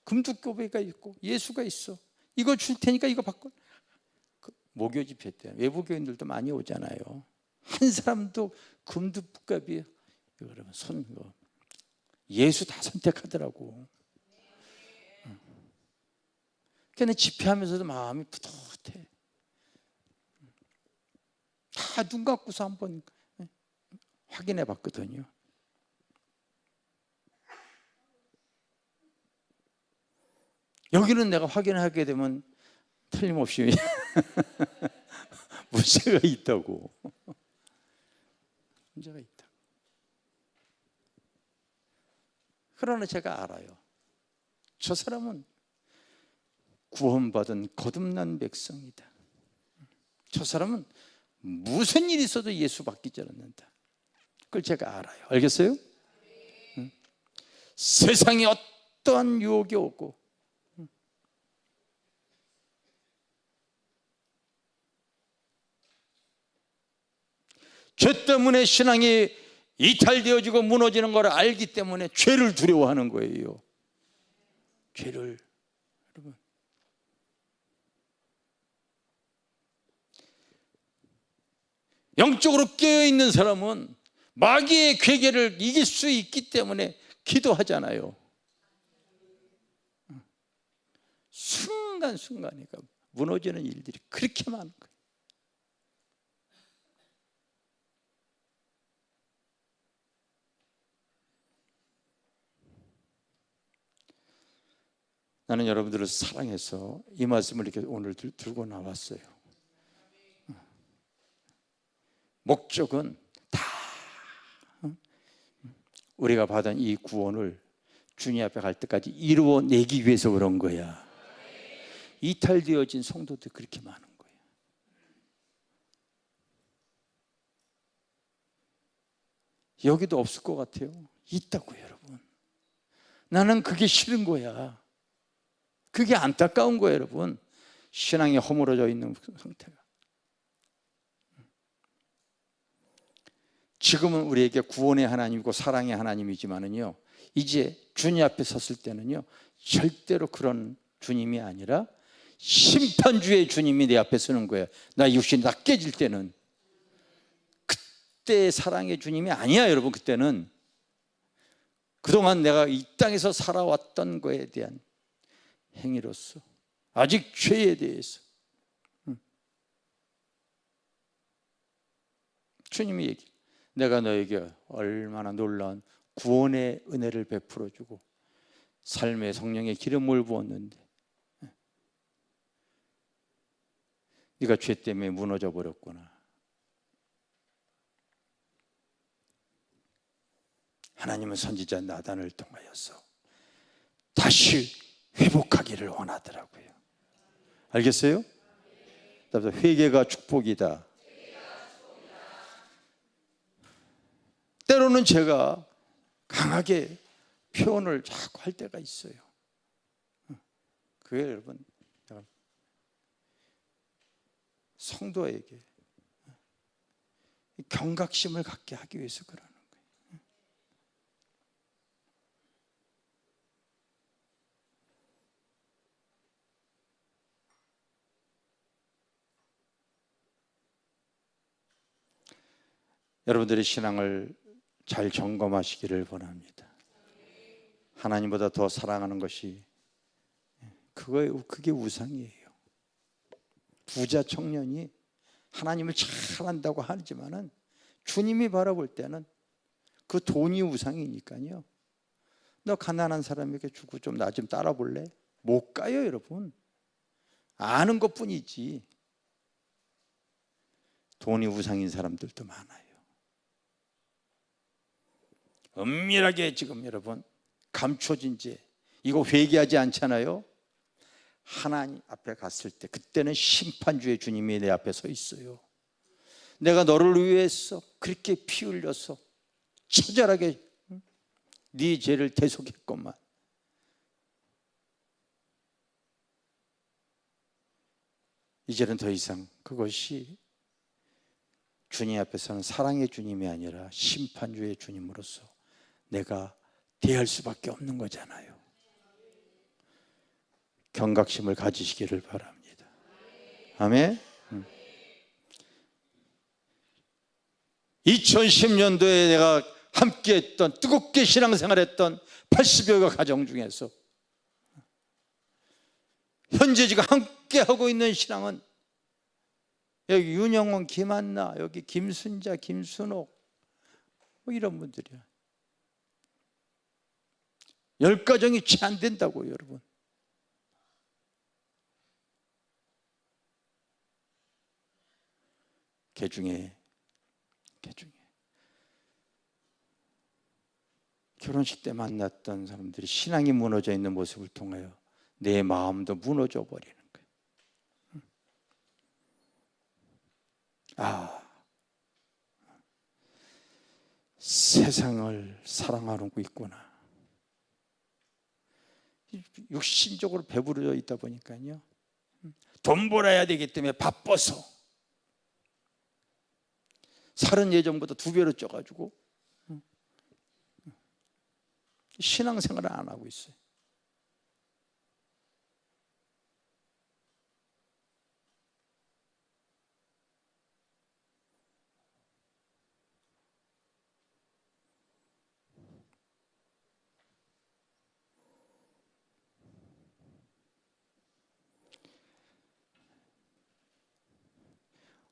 금두교회가 있고 예수가 있어, 이거 줄 테니까 이거 바꿔. 목요 집회 때 외부 교인들도 많이 오잖아요. 한 사람도 금두값이, 여러분 예수 다 선택하더라고. 그러니까 집회하면서도 마음이 뿌듯해. 다 눈 감고서 한번 확인해 봤거든요. 여기는 내가 확인하게 되면 틀림없이 문제가 있다고. 문제가 있다. 그러나 제가 알아요. 저 사람은 구원받은 거듭난 백성이다. 저 사람은 무슨 일이 있어도 예수 받기 않는다. 그걸 제가 알아요. 알겠어요? 응? 세상에 어떠한 유혹이 오고 죄 때문에 신앙이 이탈되어지고 무너지는 걸 알기 때문에 죄를 두려워하는 거예요. 죄를. 여러분, 영적으로 깨어있는 사람은 마귀의 괴계를 이길 수 있기 때문에 기도하잖아요. 순간순간에 무너지는 일들이 그렇게 많은 거예요. 나는 여러분들을 사랑해서 이 말씀을 이렇게 오늘 들고 나왔어요. 목적은 다 우리가 받은 이 구원을 주님 앞에 갈 때까지 이루어내기 위해서 그런 거야. 이탈되어진 성도들 그렇게 많은 거예요. 여기도 없을 것 같아요. 있다고요, 여러분. 나는 그게 싫은 거야. 그게 안타까운 거예요, 여러분. 신앙이 허물어져 있는 상태가. 지금은 우리에게 구원의 하나님이고 사랑의 하나님이지만은요, 이제 주님 앞에 섰을 때는요, 절대로 그런 주님이 아니라 심판주의 주님이 내 앞에 서는 거예요. 나 육신이 다 깨질 때는. 그때 사랑의 주님이 아니야, 여러분. 그때는 그동안 내가 이 땅에서 살아왔던 거에 대한 행위로서 아직 죄에 대해서 주님이 얘기해요. 내가 너에게 얼마나 놀라운 구원의 은혜를 베풀어주고 삶의 성령의 기름을 부었는데 네가 죄 때문에 무너져 버렸구나. 하나님은 선지자 나단을 통하여서 다시 회복하기를 원하더라고요. 알겠어요? 회개가 축복이다. 때로는 제가 강하게 표현을 자꾸 할 때가 있어요. 그게 여러분 성도에게 경각심을 갖게 하기 위해서 그러는 거예요. 여러분들의 신앙을 잘 점검하시기를 원합니다. 하나님보다 더 사랑하는 것이 그게 우상이에요. 부자 청년이 하나님을 잘 안다고 하지만은 주님이 바라볼 때는 그 돈이 우상이니까요. 너 가난한 사람에게 주고 좀 나 좀 따라 볼래? 못 가요, 여러분. 아는 것뿐이지. 돈이 우상인 사람들도 많아요. 은밀하게 지금 여러분 감춰진 죄, 이거 회개하지 않잖아요. 하나님 앞에 갔을 때 그때는 심판주의 주님이 내 앞에 서 있어요. 내가 너를 위해서 그렇게 피 흘려서 처절하게 네 죄를 대속했건만 이제는 더 이상 그것이 주님 앞에서는 사랑의 주님이 아니라 심판주의 주님으로서 내가 대할 수밖에 없는 거잖아요. 경각심을 가지시기를 바랍니다. 아멘. 2010년도에 내가 함께했던 뜨겁게 신앙생활했던 80여가 가정 중에서 현재 지금 함께하고 있는 신앙은 여기 윤영원, 김한나, 여기 김순자, 김순옥 뭐 이런 분들이야. 10가정이 채 안 된다고요, 여러분. 개중에 결혼식 때 만났던 사람들이 신앙이 무너져 있는 모습을 통하여 내 마음도 무너져 버리는 거예요. 세상을 사랑하고 있구나. 육신적으로 배부르져 있다 보니까요, 돈 벌어야 되기 때문에 바빠서 살은 예전보다 2배로 쪄가지고 신앙생활을 안 하고 있어요.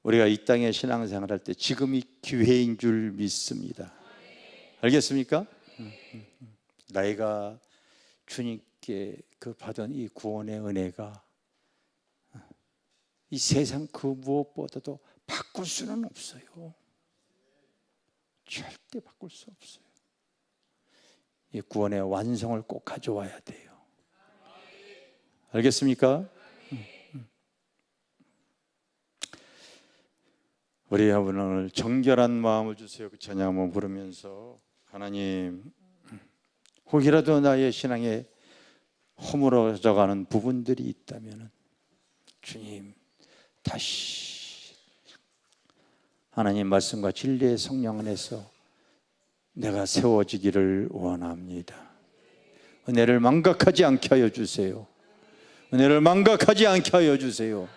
우리가 이 땅에 신앙생활 할 때 지금이 기회인 줄 믿습니다. 알겠습니까? 나이가 주님께 그 받은 이 구원의 은혜가 이 세상 그 무엇보다도 바꿀 수는 없어요. 절대 바꿀 수 없어요. 이 구원의 완성을 꼭 가져와야 돼요. 알겠습니까? 우리 오늘 정결한 마음을 주세요. 그 찬양 한번 부르면서, 하나님, 혹이라도 나의 신앙에 허물어져 가는 부분들이 있다면 주님 다시 하나님 말씀과 진리의 성령 안에서 내가 세워지기를 원합니다. 은혜를 망각하지 않게 하여 주세요. 은혜를 망각하지 않게 하여 주세요.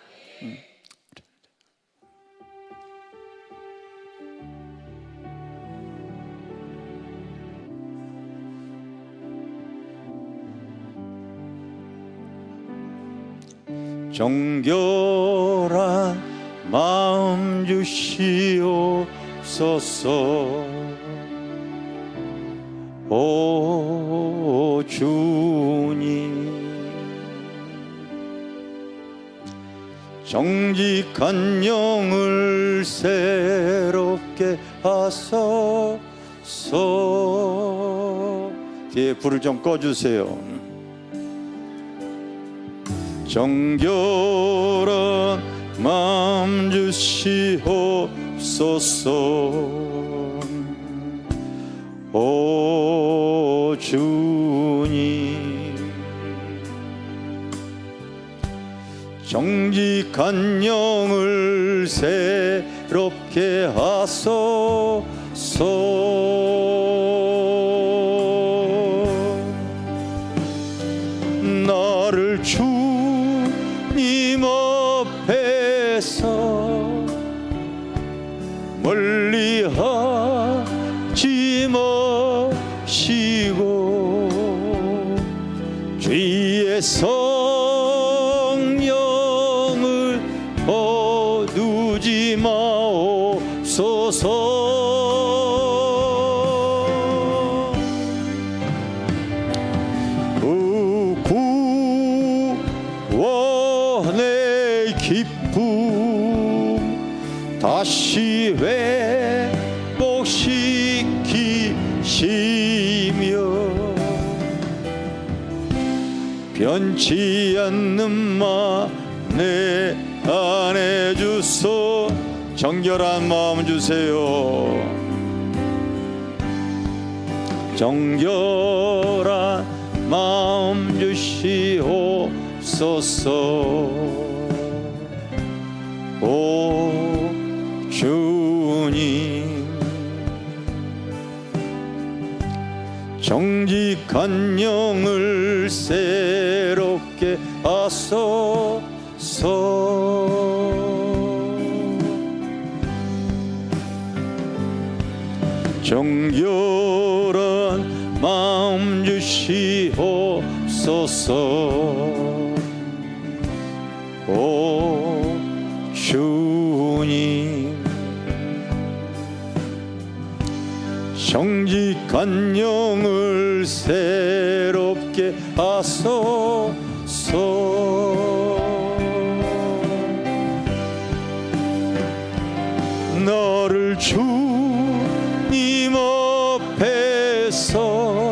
정결한 마음 주시옵소서. 오 주님, 정직한 영을 새롭게 하소서. 뒤에 불을 좀 꺼주세요. 정결한 마음 주시옵소서. 오 주님, 정직한 영을 새롭게 하소서. 나를 주님 앞에서 멀리하지 마시고 주의 성령을 거두지 마옵소서. 구원의 기쁨 다시 회복시키시며 변치 않는 마 내 안에 주소. 정결한 마음 주세요. 정결한 마음 주시옵소서. 오 주님, 정직한 영을 새롭게 하소서. 정결한 마음 주시옵소서. 오 주님, 정직한 영을 새롭게 하소서. 너를 주님 앞에서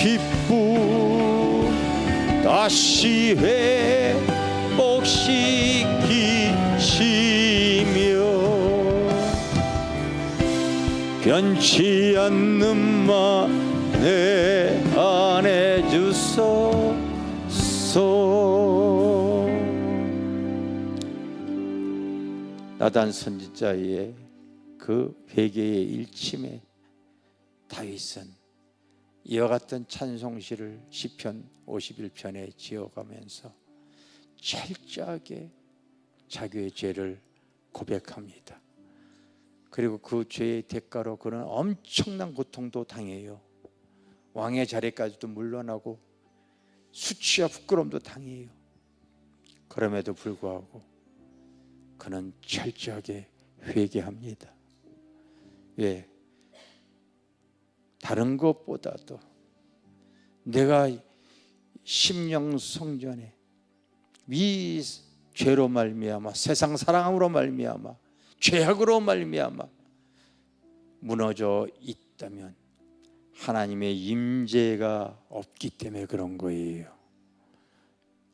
기쁨 다시 회복시키시며 변치 않는 마 내 안에 주소서. 나단 선지자의 그 회개의 일침에 다윗은 이와 같은 찬송시를 시편 51편에 지어가면서 철저하게 자기의 죄를 고백합니다. 그리고 그 죄의 대가로 그는 엄청난 고통도 당해요. 왕의 자리까지도 물러나고 수치와 부끄러움도 당해요. 그럼에도 불구하고 그는 철저하게 회개합니다. 왜? 다른 것보다도 내가 심령 성전에 이 죄로 말미암아, 세상 사랑으로 말미암아, 죄악으로 말미암아 무너져 있다면 하나님의 임재가 없기 때문에 그런 거예요.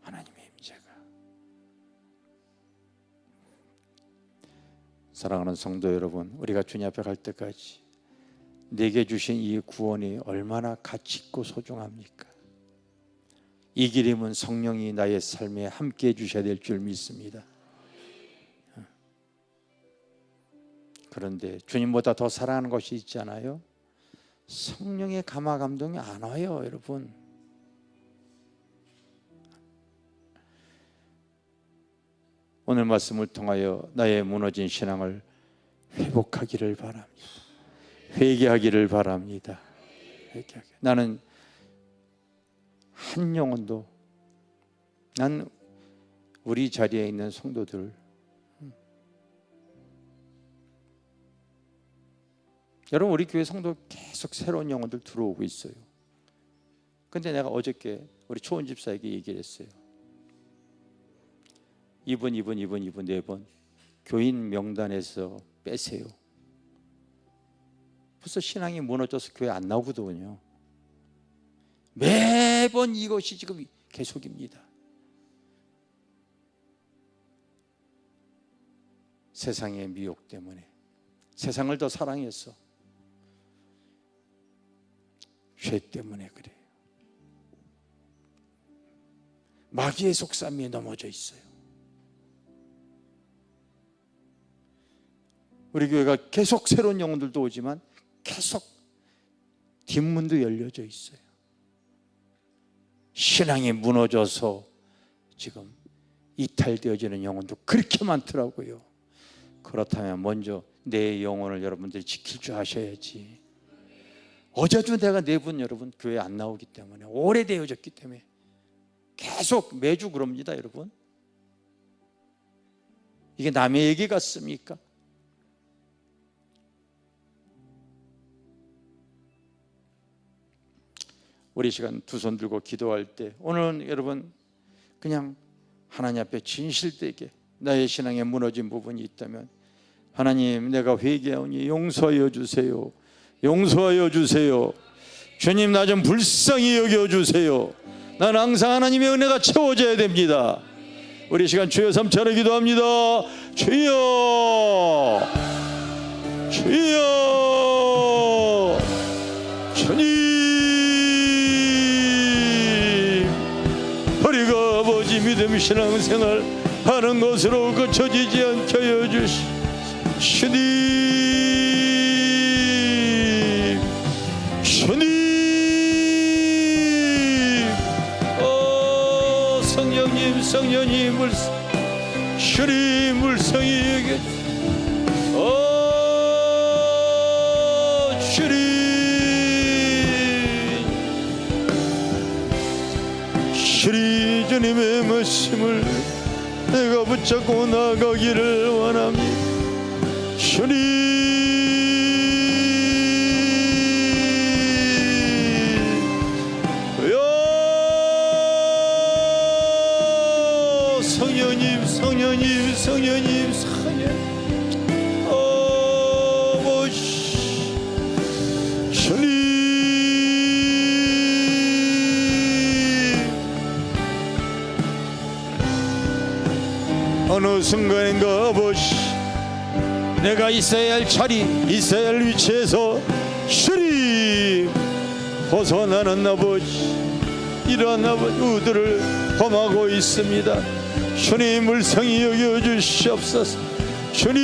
하나님의 임재가. 사랑하는 성도 여러분, 우리가 주님 앞에 갈 때까지 내게 주신 이 구원이 얼마나 가치 있고 소중합니까? 이 길임은 성령이 나의 삶에 함께 해주셔야 될 줄 믿습니다. 그런데 주님보다 더 사랑하는 것이 있잖아요. 성령의 감화 감동이 안 와요, 여러분. 오늘 말씀을 통하여 나의 무너진 신앙을 회복하기를 바랍니다. 회개하기를 바랍니다. 나는 한 영혼도, 난 우리 자리에 있는 성도들, 여러분 우리 교회 성도 계속 새로운 영혼들 들어오고 있어요. 근데 내가 어저께 우리 초원 집사에게 얘기를 했어요. 이분 4번 교인 명단에서 빼세요. 벌써 신앙이 무너져서 교회 안 나오거든요. 매번 이것이 지금 계속입니다. 세상의 미혹 때문에, 세상을 더 사랑해서, 죄 때문에 그래요. 마귀의 속삼이에 넘어져 있어요. 우리 교회가 계속 새로운 영혼들도 오지만 계속 뒷문도 열려져 있어요. 신앙이 무너져서 지금 이탈되어지는 영혼도 그렇게 많더라고요. 그렇다면 먼저 내 영혼을 여러분들이 지킬 줄 아셔야지. 어제도 내가 4분 여러분 교회 안 나오기 때문에, 오래되어졌기 때문에 계속 매주 그럽니다. 여러분, 이게 남의 얘기 같습니까? 우리 시간 두 손 들고 기도할 때, 오늘은 여러분 그냥 하나님 앞에 진실되게 나의 신앙에 무너진 부분이 있다면, 하나님 내가 회개하오니 용서하여 주세요. 용서하여 주세요. 주님 나 좀 불쌍히 여겨주세요. 난 항상 하나님의 은혜가 채워져야 됩니다. 우리 시간 주여 삼차례 기도합니다. 주여, 주여, 주님, 우리가 아버지 믿음 신앙생활 하는 것으로 그쳐지지 않게 하여 주시니, 주님, 성령님 주님 물성이 여겨 주님, 주님 주님의 말씀을 내가 붙잡고 나가기를 원합니다. 주님, 성령님 주님, 어느 순간인가 아버지 내가 있어야 할 자리 있어야 할 위치에서 주님 벗어나는 아버지 이러한 아버지 우들을 범하고 있습니다. 주님 물성히 여겨주시옵소서. 주님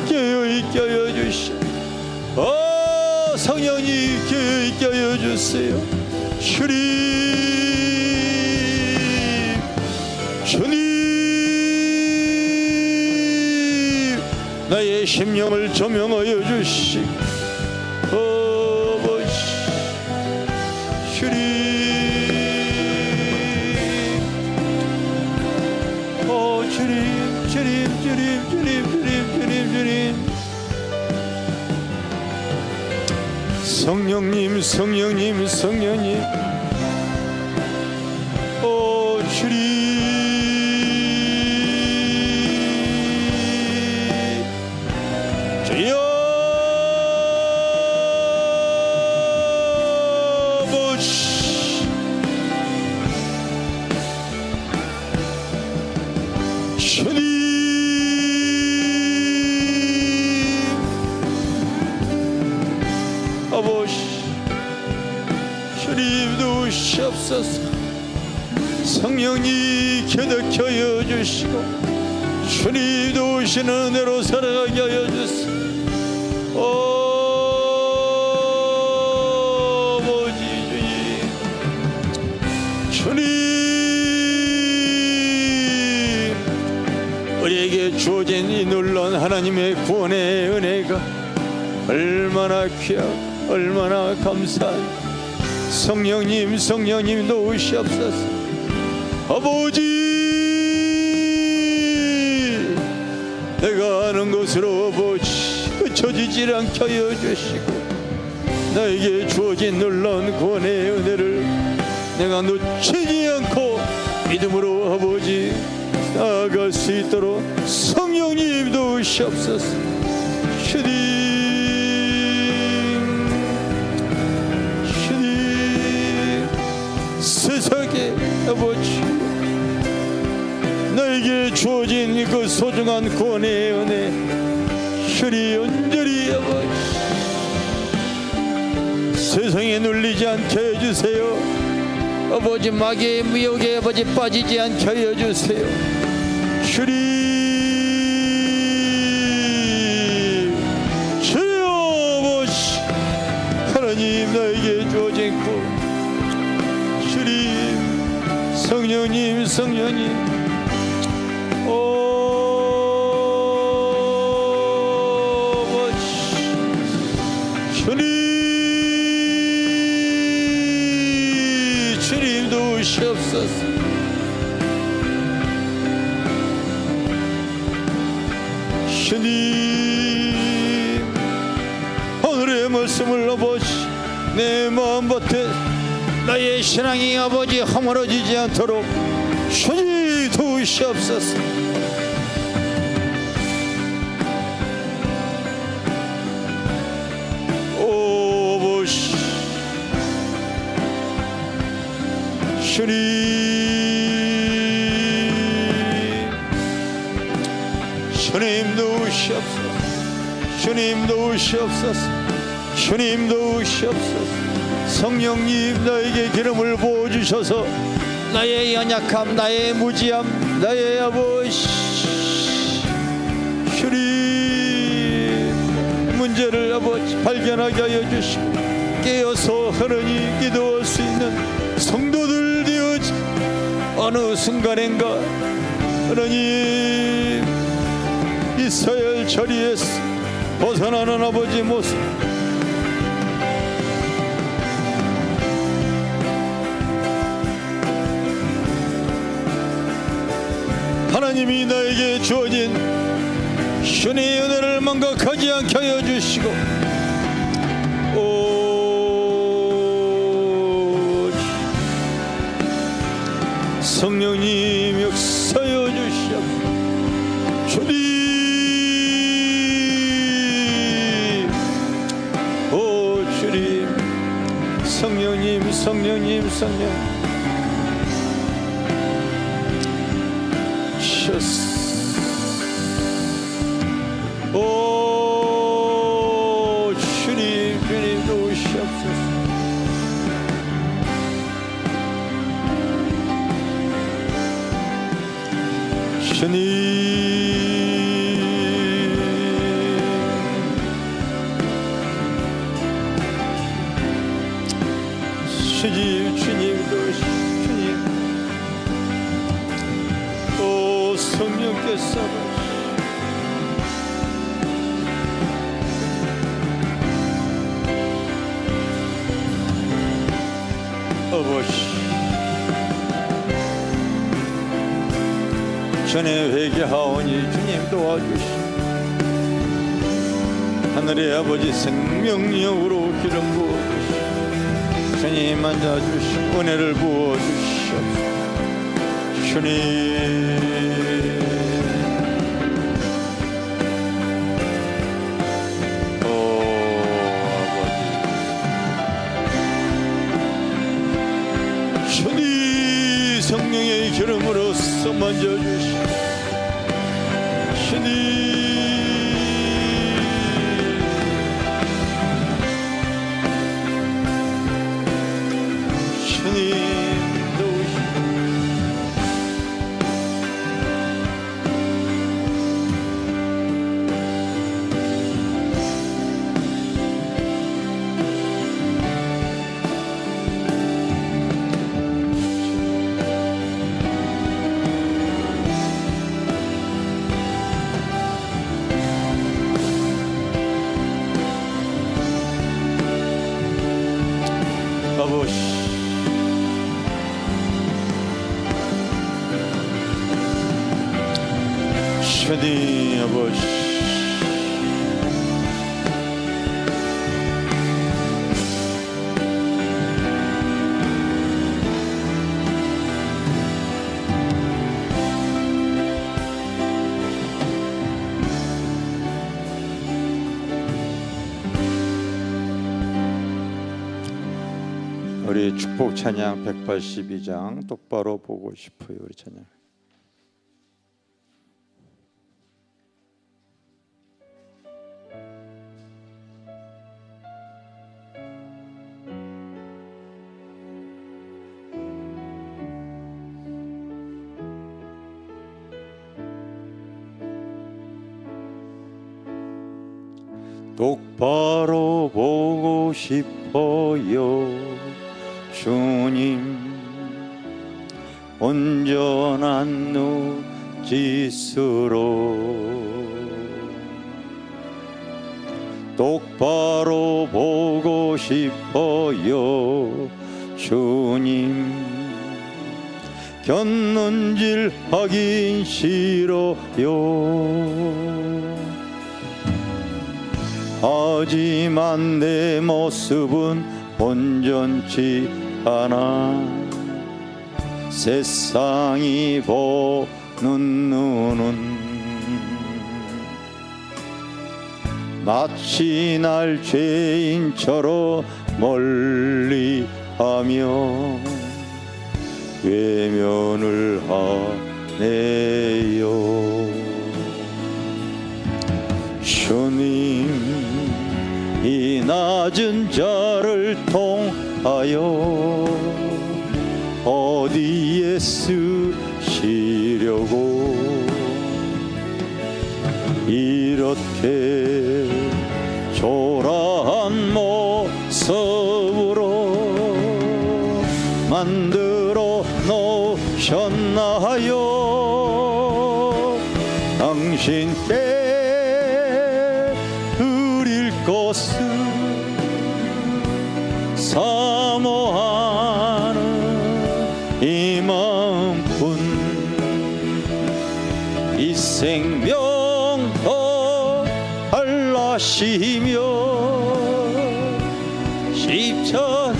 깨어있게 하여 주시오. 성령님 깨어있게 하여 주세요. 주님 나의 심령을 조명하여 주시고 아버지 주님 성령님 성령님 성령님 주님 주여 아버지 주님 아버지 주님 도우시옵소서. 성령님 교독케 하여 주시고 주님 도우시는 은혜로 살아가게 하여 주시오. 아버지 주님 우리에게 주어진 이 놀라운 하나님의 구원의 은혜가 얼마나 귀하고 얼마나 감사한 성령님 성령님 도우시옵소서. 아버지 내가 아는 것으로 아버지 그쳐지질 않게 하여 주시고 나에게 주어진 놀라운 구원의 은혜를 내가 놓치지 않고 믿음으로 아버지 나아갈 수 있도록 성령님 도우시옵소서. 주님 세상에 아버지 나에게 주어진 그 소중한 구원의 은혜 주님 온전히 아버지 세상에 눌리지 않게 해주세요. 아버지 마귀의 미혹에 아버지 빠지지 않게 해주세요. 주님 주여 아버지 하나님 나에게 주어진 구원 성령님 성령님 아버지 주님 주님 도우시옵소서. 주님 오늘의 말씀을 아버지 내 마음밭에 나의 신앙이 아버지 허물어지지 않도록 주님 도우시옵소서. 아버지 주님 주님 도우시옵소서. 주님 도우시옵소서. 주님 도우시옵소서. 성령님 나에게 기름을 부어주셔서 나의 연약함 나의 무지함 나의 아버지 주님 문제를 아버지 발견하게 하여 주시고 깨어서 하나님 기도할 수 있는 성도들 되어지 어느 순간인가 하나님 있어야 할 자리에서 벗어나는 아버지 모습 하나님이 나에게 주어진 주님의 은혜를 망각하지 않게 하여 주시고 성령님 역사하여 주시옵소서. 주님 주님 성령님 성령님 성령 오셨소. 오 주님, 주님도 오시옵소서. 주님, 주님도 주님, 오 성령께서 아버지, 전에 회개하오니 주님 도와주시오. 하늘의 아버지 생명력으로 기름 부어주시오. 주님 만져주시오. 은혜를 부어주시오. 주님, 오 아버지, 주님 성령의 기름으로써 만져주시오. 주님, 주님도 아버지, 주님 아버지, 우리 축복 찬양 182장 똑바로 보고 싶어요. 우리 찬양. 똑바로 보고 싶어요. 주님, 온전한 눈짓으로 똑바로 보고 싶어요. 주님, 곁눈질 하긴 싫어요. 하지만 내 모습은 온전치 않아. 세상이 보는 눈은 마치 날 죄인처럼 멀리하며 외면을 하네요. 주님, 이 낮은 자를 통하여 어디에 쓰시려고 이렇게 초라한 모습으로 만들어 놓으셨나요? 당신께 드릴 것은 사모하는 이 마음뿐. 이 생명도 달라시며 십자가에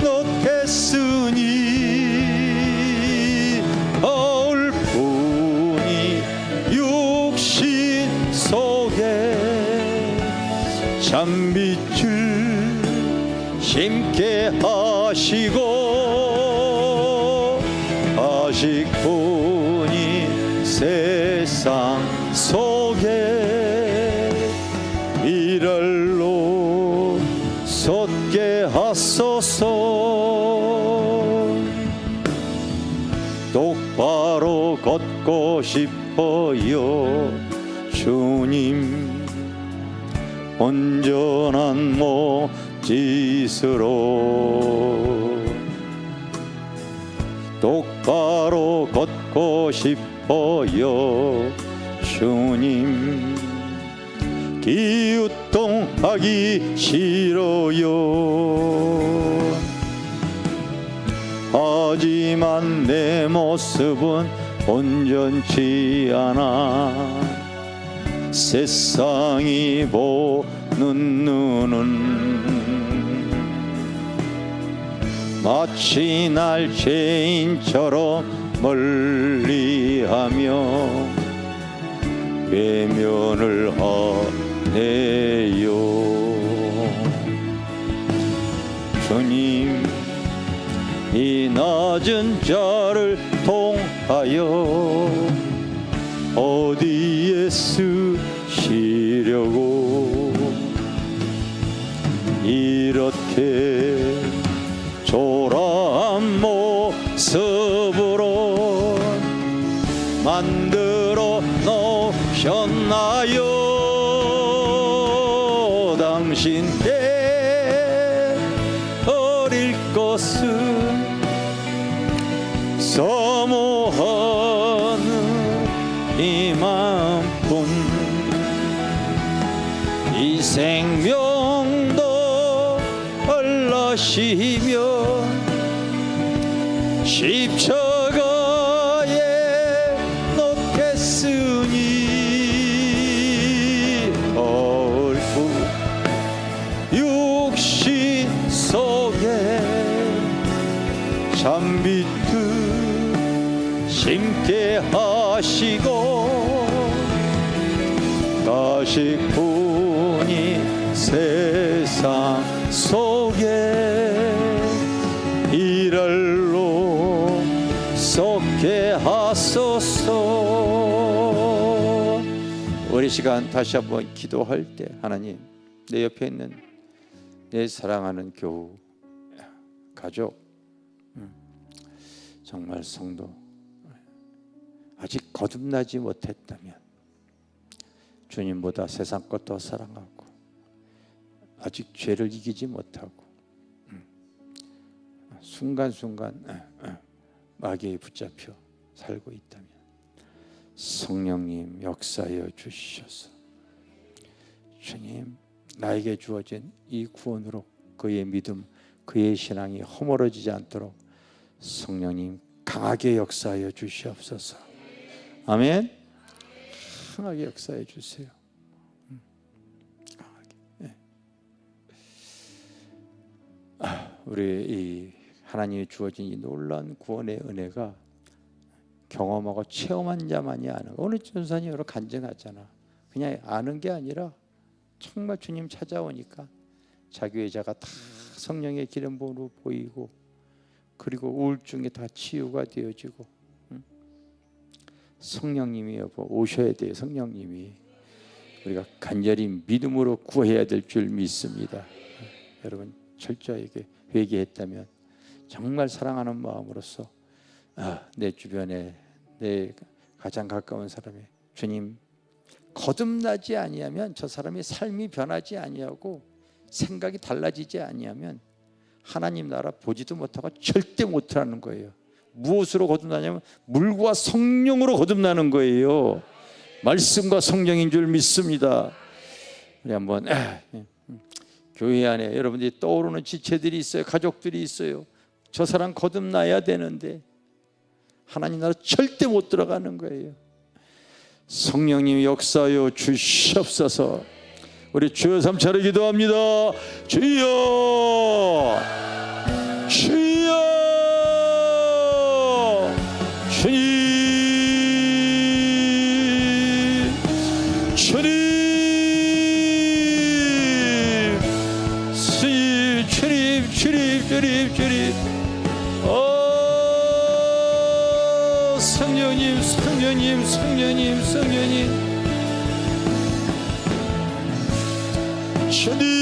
놓겠으니 거울 뿐이 육신 속에 잔빛을 심게 하시고 가식뿐이 세상 속에 이랄로 솟게 하소서. 똑바로 걷고 싶어요 주님, 온전한 몸짓으로. 똑바로 걷고 싶어요 주님, 기우뚱하기 싫어요. 하지만 내 모습은 온전치 않아. 세상이 보는 눈은 마치 날 죄인처럼 멀리하며 외면을 하네요. 주님, 이 낮은 자를 통하여 어디에 쓰시려고 이렇게 초라한 모습으로 만들어 놓으셨나요? 당신께 어릴 것은 사모하는 이 마음뿐. 이 생명도 얼라시며 십자가에 놓겠으니 얼굴 육신 속에 잠비듯 심게 하시고 가식뿐이 세상 속에 이랄로 쏟게 하소서. 우리 시간 다시 한번 기도할 때, 하나님, 내 옆에 있는 내 사랑하는 교우, 가족, 정말 성도 아직 거듭나지 못했다면, 주님보다 세상 것 더 사랑하고 아직 죄를 이기지 못하고 순간순간 마귀에 붙잡혀 살고 있다면, 성령님 역사하여 주시소서. 주님, 나에게 주어진 이 구원으로 그의 믿음, 그의 신앙이 허물어지지 않도록 성령님 강하게 역사하여 주시옵소서. 아멘. 강하게 역사해 주세요. 강하게. 네. 우리 이 하나님이 주어진 이 놀라운 구원의 은혜가 경험하고 체험한 자만이 아는, 오늘 전사님 여러 간증하잖아. 그냥 아는 게 아니라 정말 주님 찾아오니까 자기의자가 다 성령의 기름 부음으로 보이고, 그리고 우울증이 다 치유가 되어지고. 성령님이 여보 오셔야 돼요. 성령님이 우리가 간절히 믿음으로 구해야 될 줄 믿습니다. 여러분 철저하게 회개했다면, 정말 사랑하는 마음으로서 내 주변에 내 가장 가까운 사람이 주님 거듭나지 아니하면, 저 사람의 삶이 변하지 아니하고 생각이 달라지지 아니하면 하나님 나라 보지도 못하고 절대 못하는 거예요. 무엇으로 거듭나냐면 물과 성령으로 거듭나는 거예요. 말씀과 성령인 줄 믿습니다. 우리 한번 교회 안에 여러분들이 떠오르는 지체들이 있어요. 가족들이 있어요. 저 사람 거듭나야 되는데 하나님 나라 절대 못 들어가는 거예요. 성령님 역사하여 주시옵소서. 우리 주여 삼차례 기도합니다. 주여, 주여, 주님, 주님, 주님, 주님, 주님, 주님. 성령님, 성령님, 성령님, 성령님, 주님.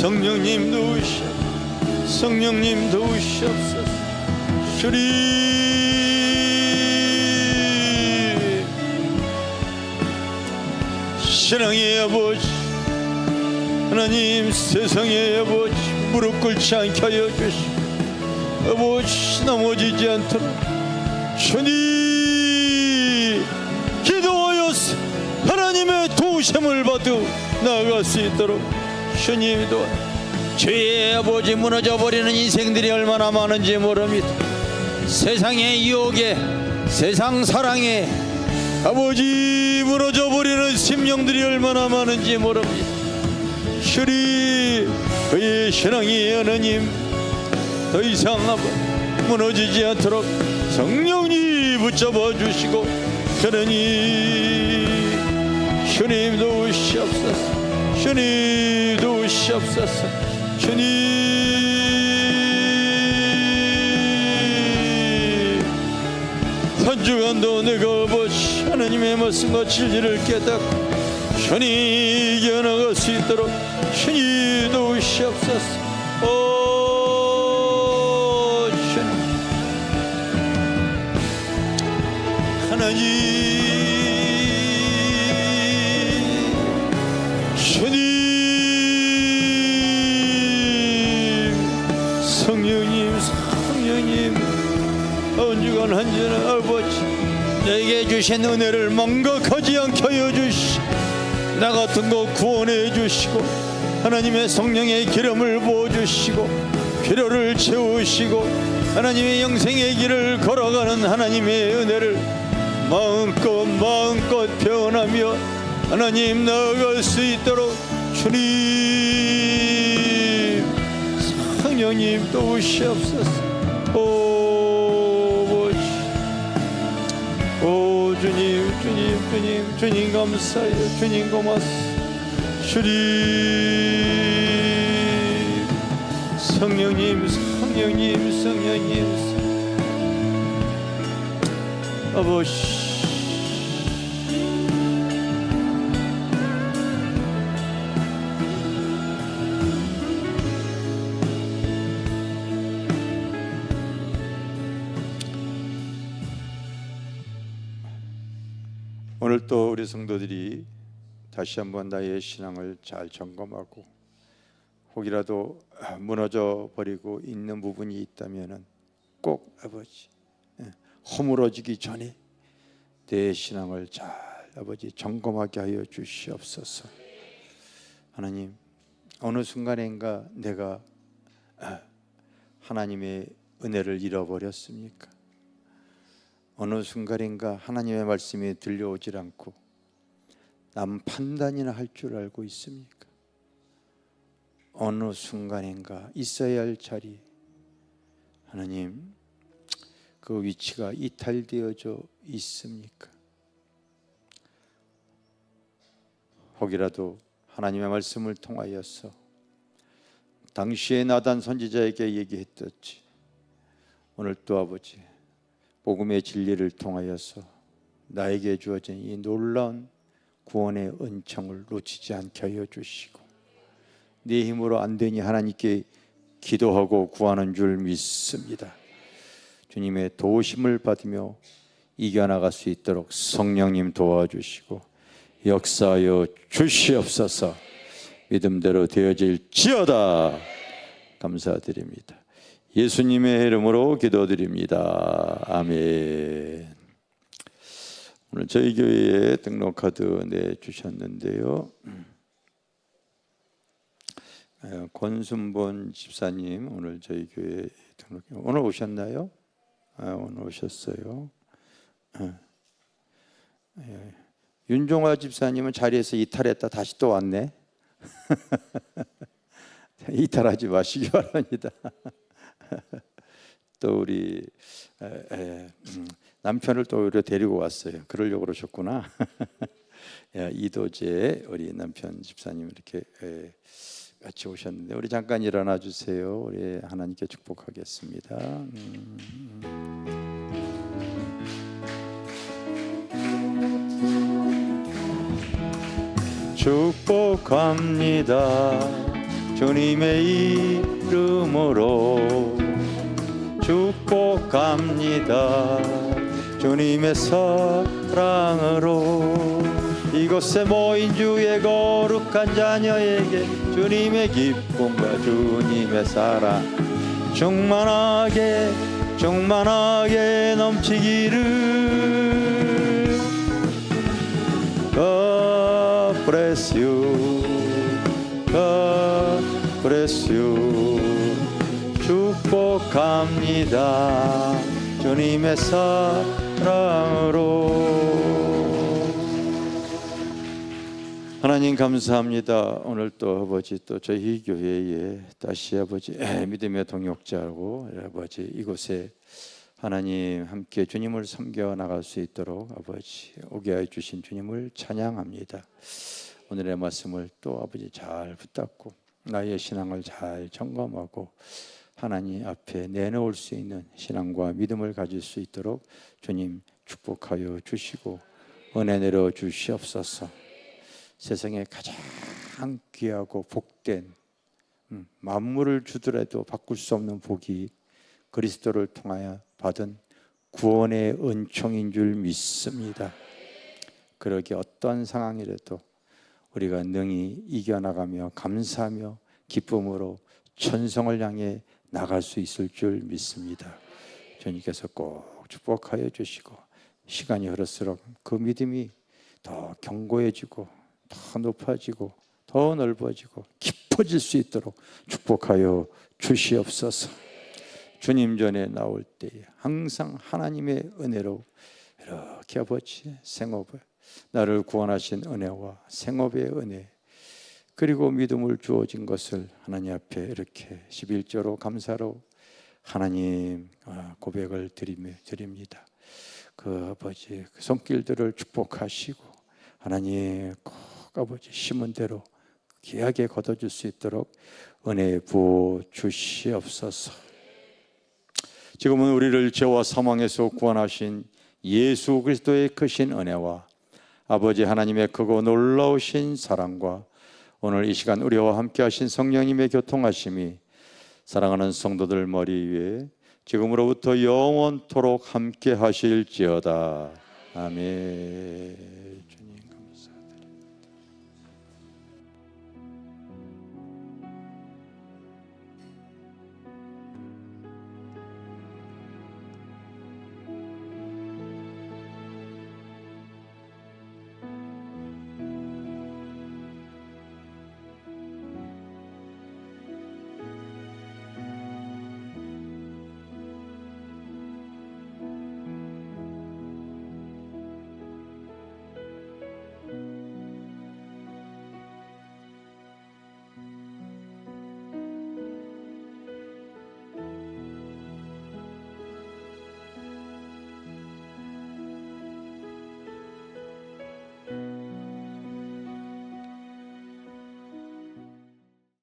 성령님 도우시옵소서. 성령님 도우시옵소서. 주님, 신앙의 아버지 하나님, 세상의 아버지 무릎 꿇지 않게 하여 주시고 아버지 넘어지지 않도록 주님 기도하여서 하나님의 도우심을 받아 나아갈 수 있도록 주님도 죄의 아버지 무너져 버리는 인생들이 얼마나 많은지 모릅니다. 세상의 유혹에, 세상 사랑에 아버지 무너져 버리는 심령들이 얼마나 많은지 모릅니다. 주님, 그의 신앙이 하나님 더 이상 무너지지 않도록 성령이 붙잡아 주시고 하나님, 주님 도우시옵소서. 주님 도우시옵소서. 주님, 한 주간도 내가 아버지 하나님의 말씀과 진리를 깨닫고 주님 이겨나갈 수 있도록 주님 도우시옵소서. 주님, 하나님, 주님, 성령님, 성령님, 한 주간 한 주간 아버지 내게 주신 은혜를 망각하지 않게 하여 주시고 나 같은 거 구원해 주시고 하나님의 성령의 기름을 부어주시고 필요를 채우시고 하나님의 영생의 길을 걸어가는 하나님의 은혜를 마음껏 표현하며 하나님 나아갈 수 있도록 주님, 성령님 도우시옵소서. 오 주님, 주님, 주님, 주님 감사해요. 주님 고맙습니다. 주님, 성령님, 성령님, 성령님, 아버지, 오늘 또 우리 성도들이 다시 한번 나의 신앙을 잘 점검하고 혹이라도 무너져 버리고 있는 부분이 있다면은 꼭 아버지 허물어지기 전에 내 신앙을 잘 아버지 점검하게 하여 주시옵소서. 하나님, 어느 순간인가 내가 하나님의 은혜를 잃어버렸습니까? 어느 순간인가 하나님의 말씀이 들려오질 않고 남 판단이나 할 줄 알고 있습니까? 어느 순간인가 있어야 할 자리, 하나님 그 위치가 이탈되어져 있습니까? 혹이라도 하나님의 말씀을 통하여서 당시에 나단 선지자에게 얘기했듯이 오늘 또 아버지 복음의 진리를 통하여서 나에게 주어진 이 놀라운 구원의 은총을 놓치지 않게 하여 주시고 내 힘으로 안 되니 하나님께 기도하고 구하는 줄 믿습니다. 주님의 도우심을 받으며 이겨나갈 수 있도록 성령님 도와주시고 역사하여 주시옵소서. 믿음대로 되어질지어다. 감사드립니다. 예수님의 이름으로 기도드립니다. 아멘. 오늘 저희 교회에 등록카드 내주셨는데요, 권순본 집사님 오늘 저희 교회에 등록, 오늘 오셨나요? 오늘 오셨어요. 윤종화 집사님은 자리에서 이탈했다 다시 또 왔네. 이탈하지 마시기 바랍니다. 또 우리 남편을 또 오히려 데리고 왔어요. 그러려고 그러셨구나. 이도재 우리 남편 집사님 이렇게 같이 오셨는데 우리 잠깐 일어나 주세요. 우리 하나님께 축복하겠습니다. 축복합니다. 주님의 이름으로 축복합니다. 주님의 사랑으로 이곳에 모인 주의 거룩한 자녀에게 주님의 기쁨과 주님의 사랑 충만하게 충만하게 넘치기를. God bless you, God bless you. 축복합니다. 주님의 사랑으로. 하나님 감사합니다. 오늘 또 아버지 또 저희 교회에 다시 아버지 믿음의 동역자고 아버지 이곳에 하나님 함께 주님을 섬겨 나갈 수 있도록 아버지 오게 해 주신 주님을 찬양합니다. 오늘의 말씀을 또 아버지 잘 붙잡고 나의 신앙을 잘 점검하고 하나님 앞에 내놓을 수 있는 신앙과 믿음을 가질 수 있도록 주님 축복하여 주시고 은혜 내려 주시옵소서. 세상에 가장 귀하고 복된 만물을 주더라도 바꿀 수 없는 복이 그리스도를 통하여 받은 구원의 은총인 줄 믿습니다. 그러기에 어떤 상황이라도 우리가 능히 이겨나가며 감사하며 기쁨으로 천성을 향해 나갈 수 있을 줄 믿습니다. 주님께서 꼭 축복하여 주시고 시간이 흐를수록 그 믿음이 더 견고해지고 더 높아지고 더 넓어지고 깊어질 수 있도록 축복하여 주시옵소서. 주님 전에 나올 때에 항상 하나님의 은혜로 이렇게 아버지 생업을 나를 구원하신 은혜와 생업의 은혜 그리고 믿음을 주어진 것을 하나님 앞에 이렇게 11조로 감사로 하나님 고백을 드립니다. 그 아버지 그 손길들을 축복하시고 하나님 꼭 아버지 심은 대로 귀하게 거둬줄 수 있도록 은혜 부어 주시옵소서. 지금은 우리를 죄와 사망에서 구원하신 예수 그리스도의 크신 은혜와 아버지 하나님의 크고 놀라우신 사랑과 오늘 이 시간 우리와 함께 하신 성령님의 교통하심이 사랑하는 성도들 머리 위에 지금으로부터 영원토록 함께 하실지어다. 아멘.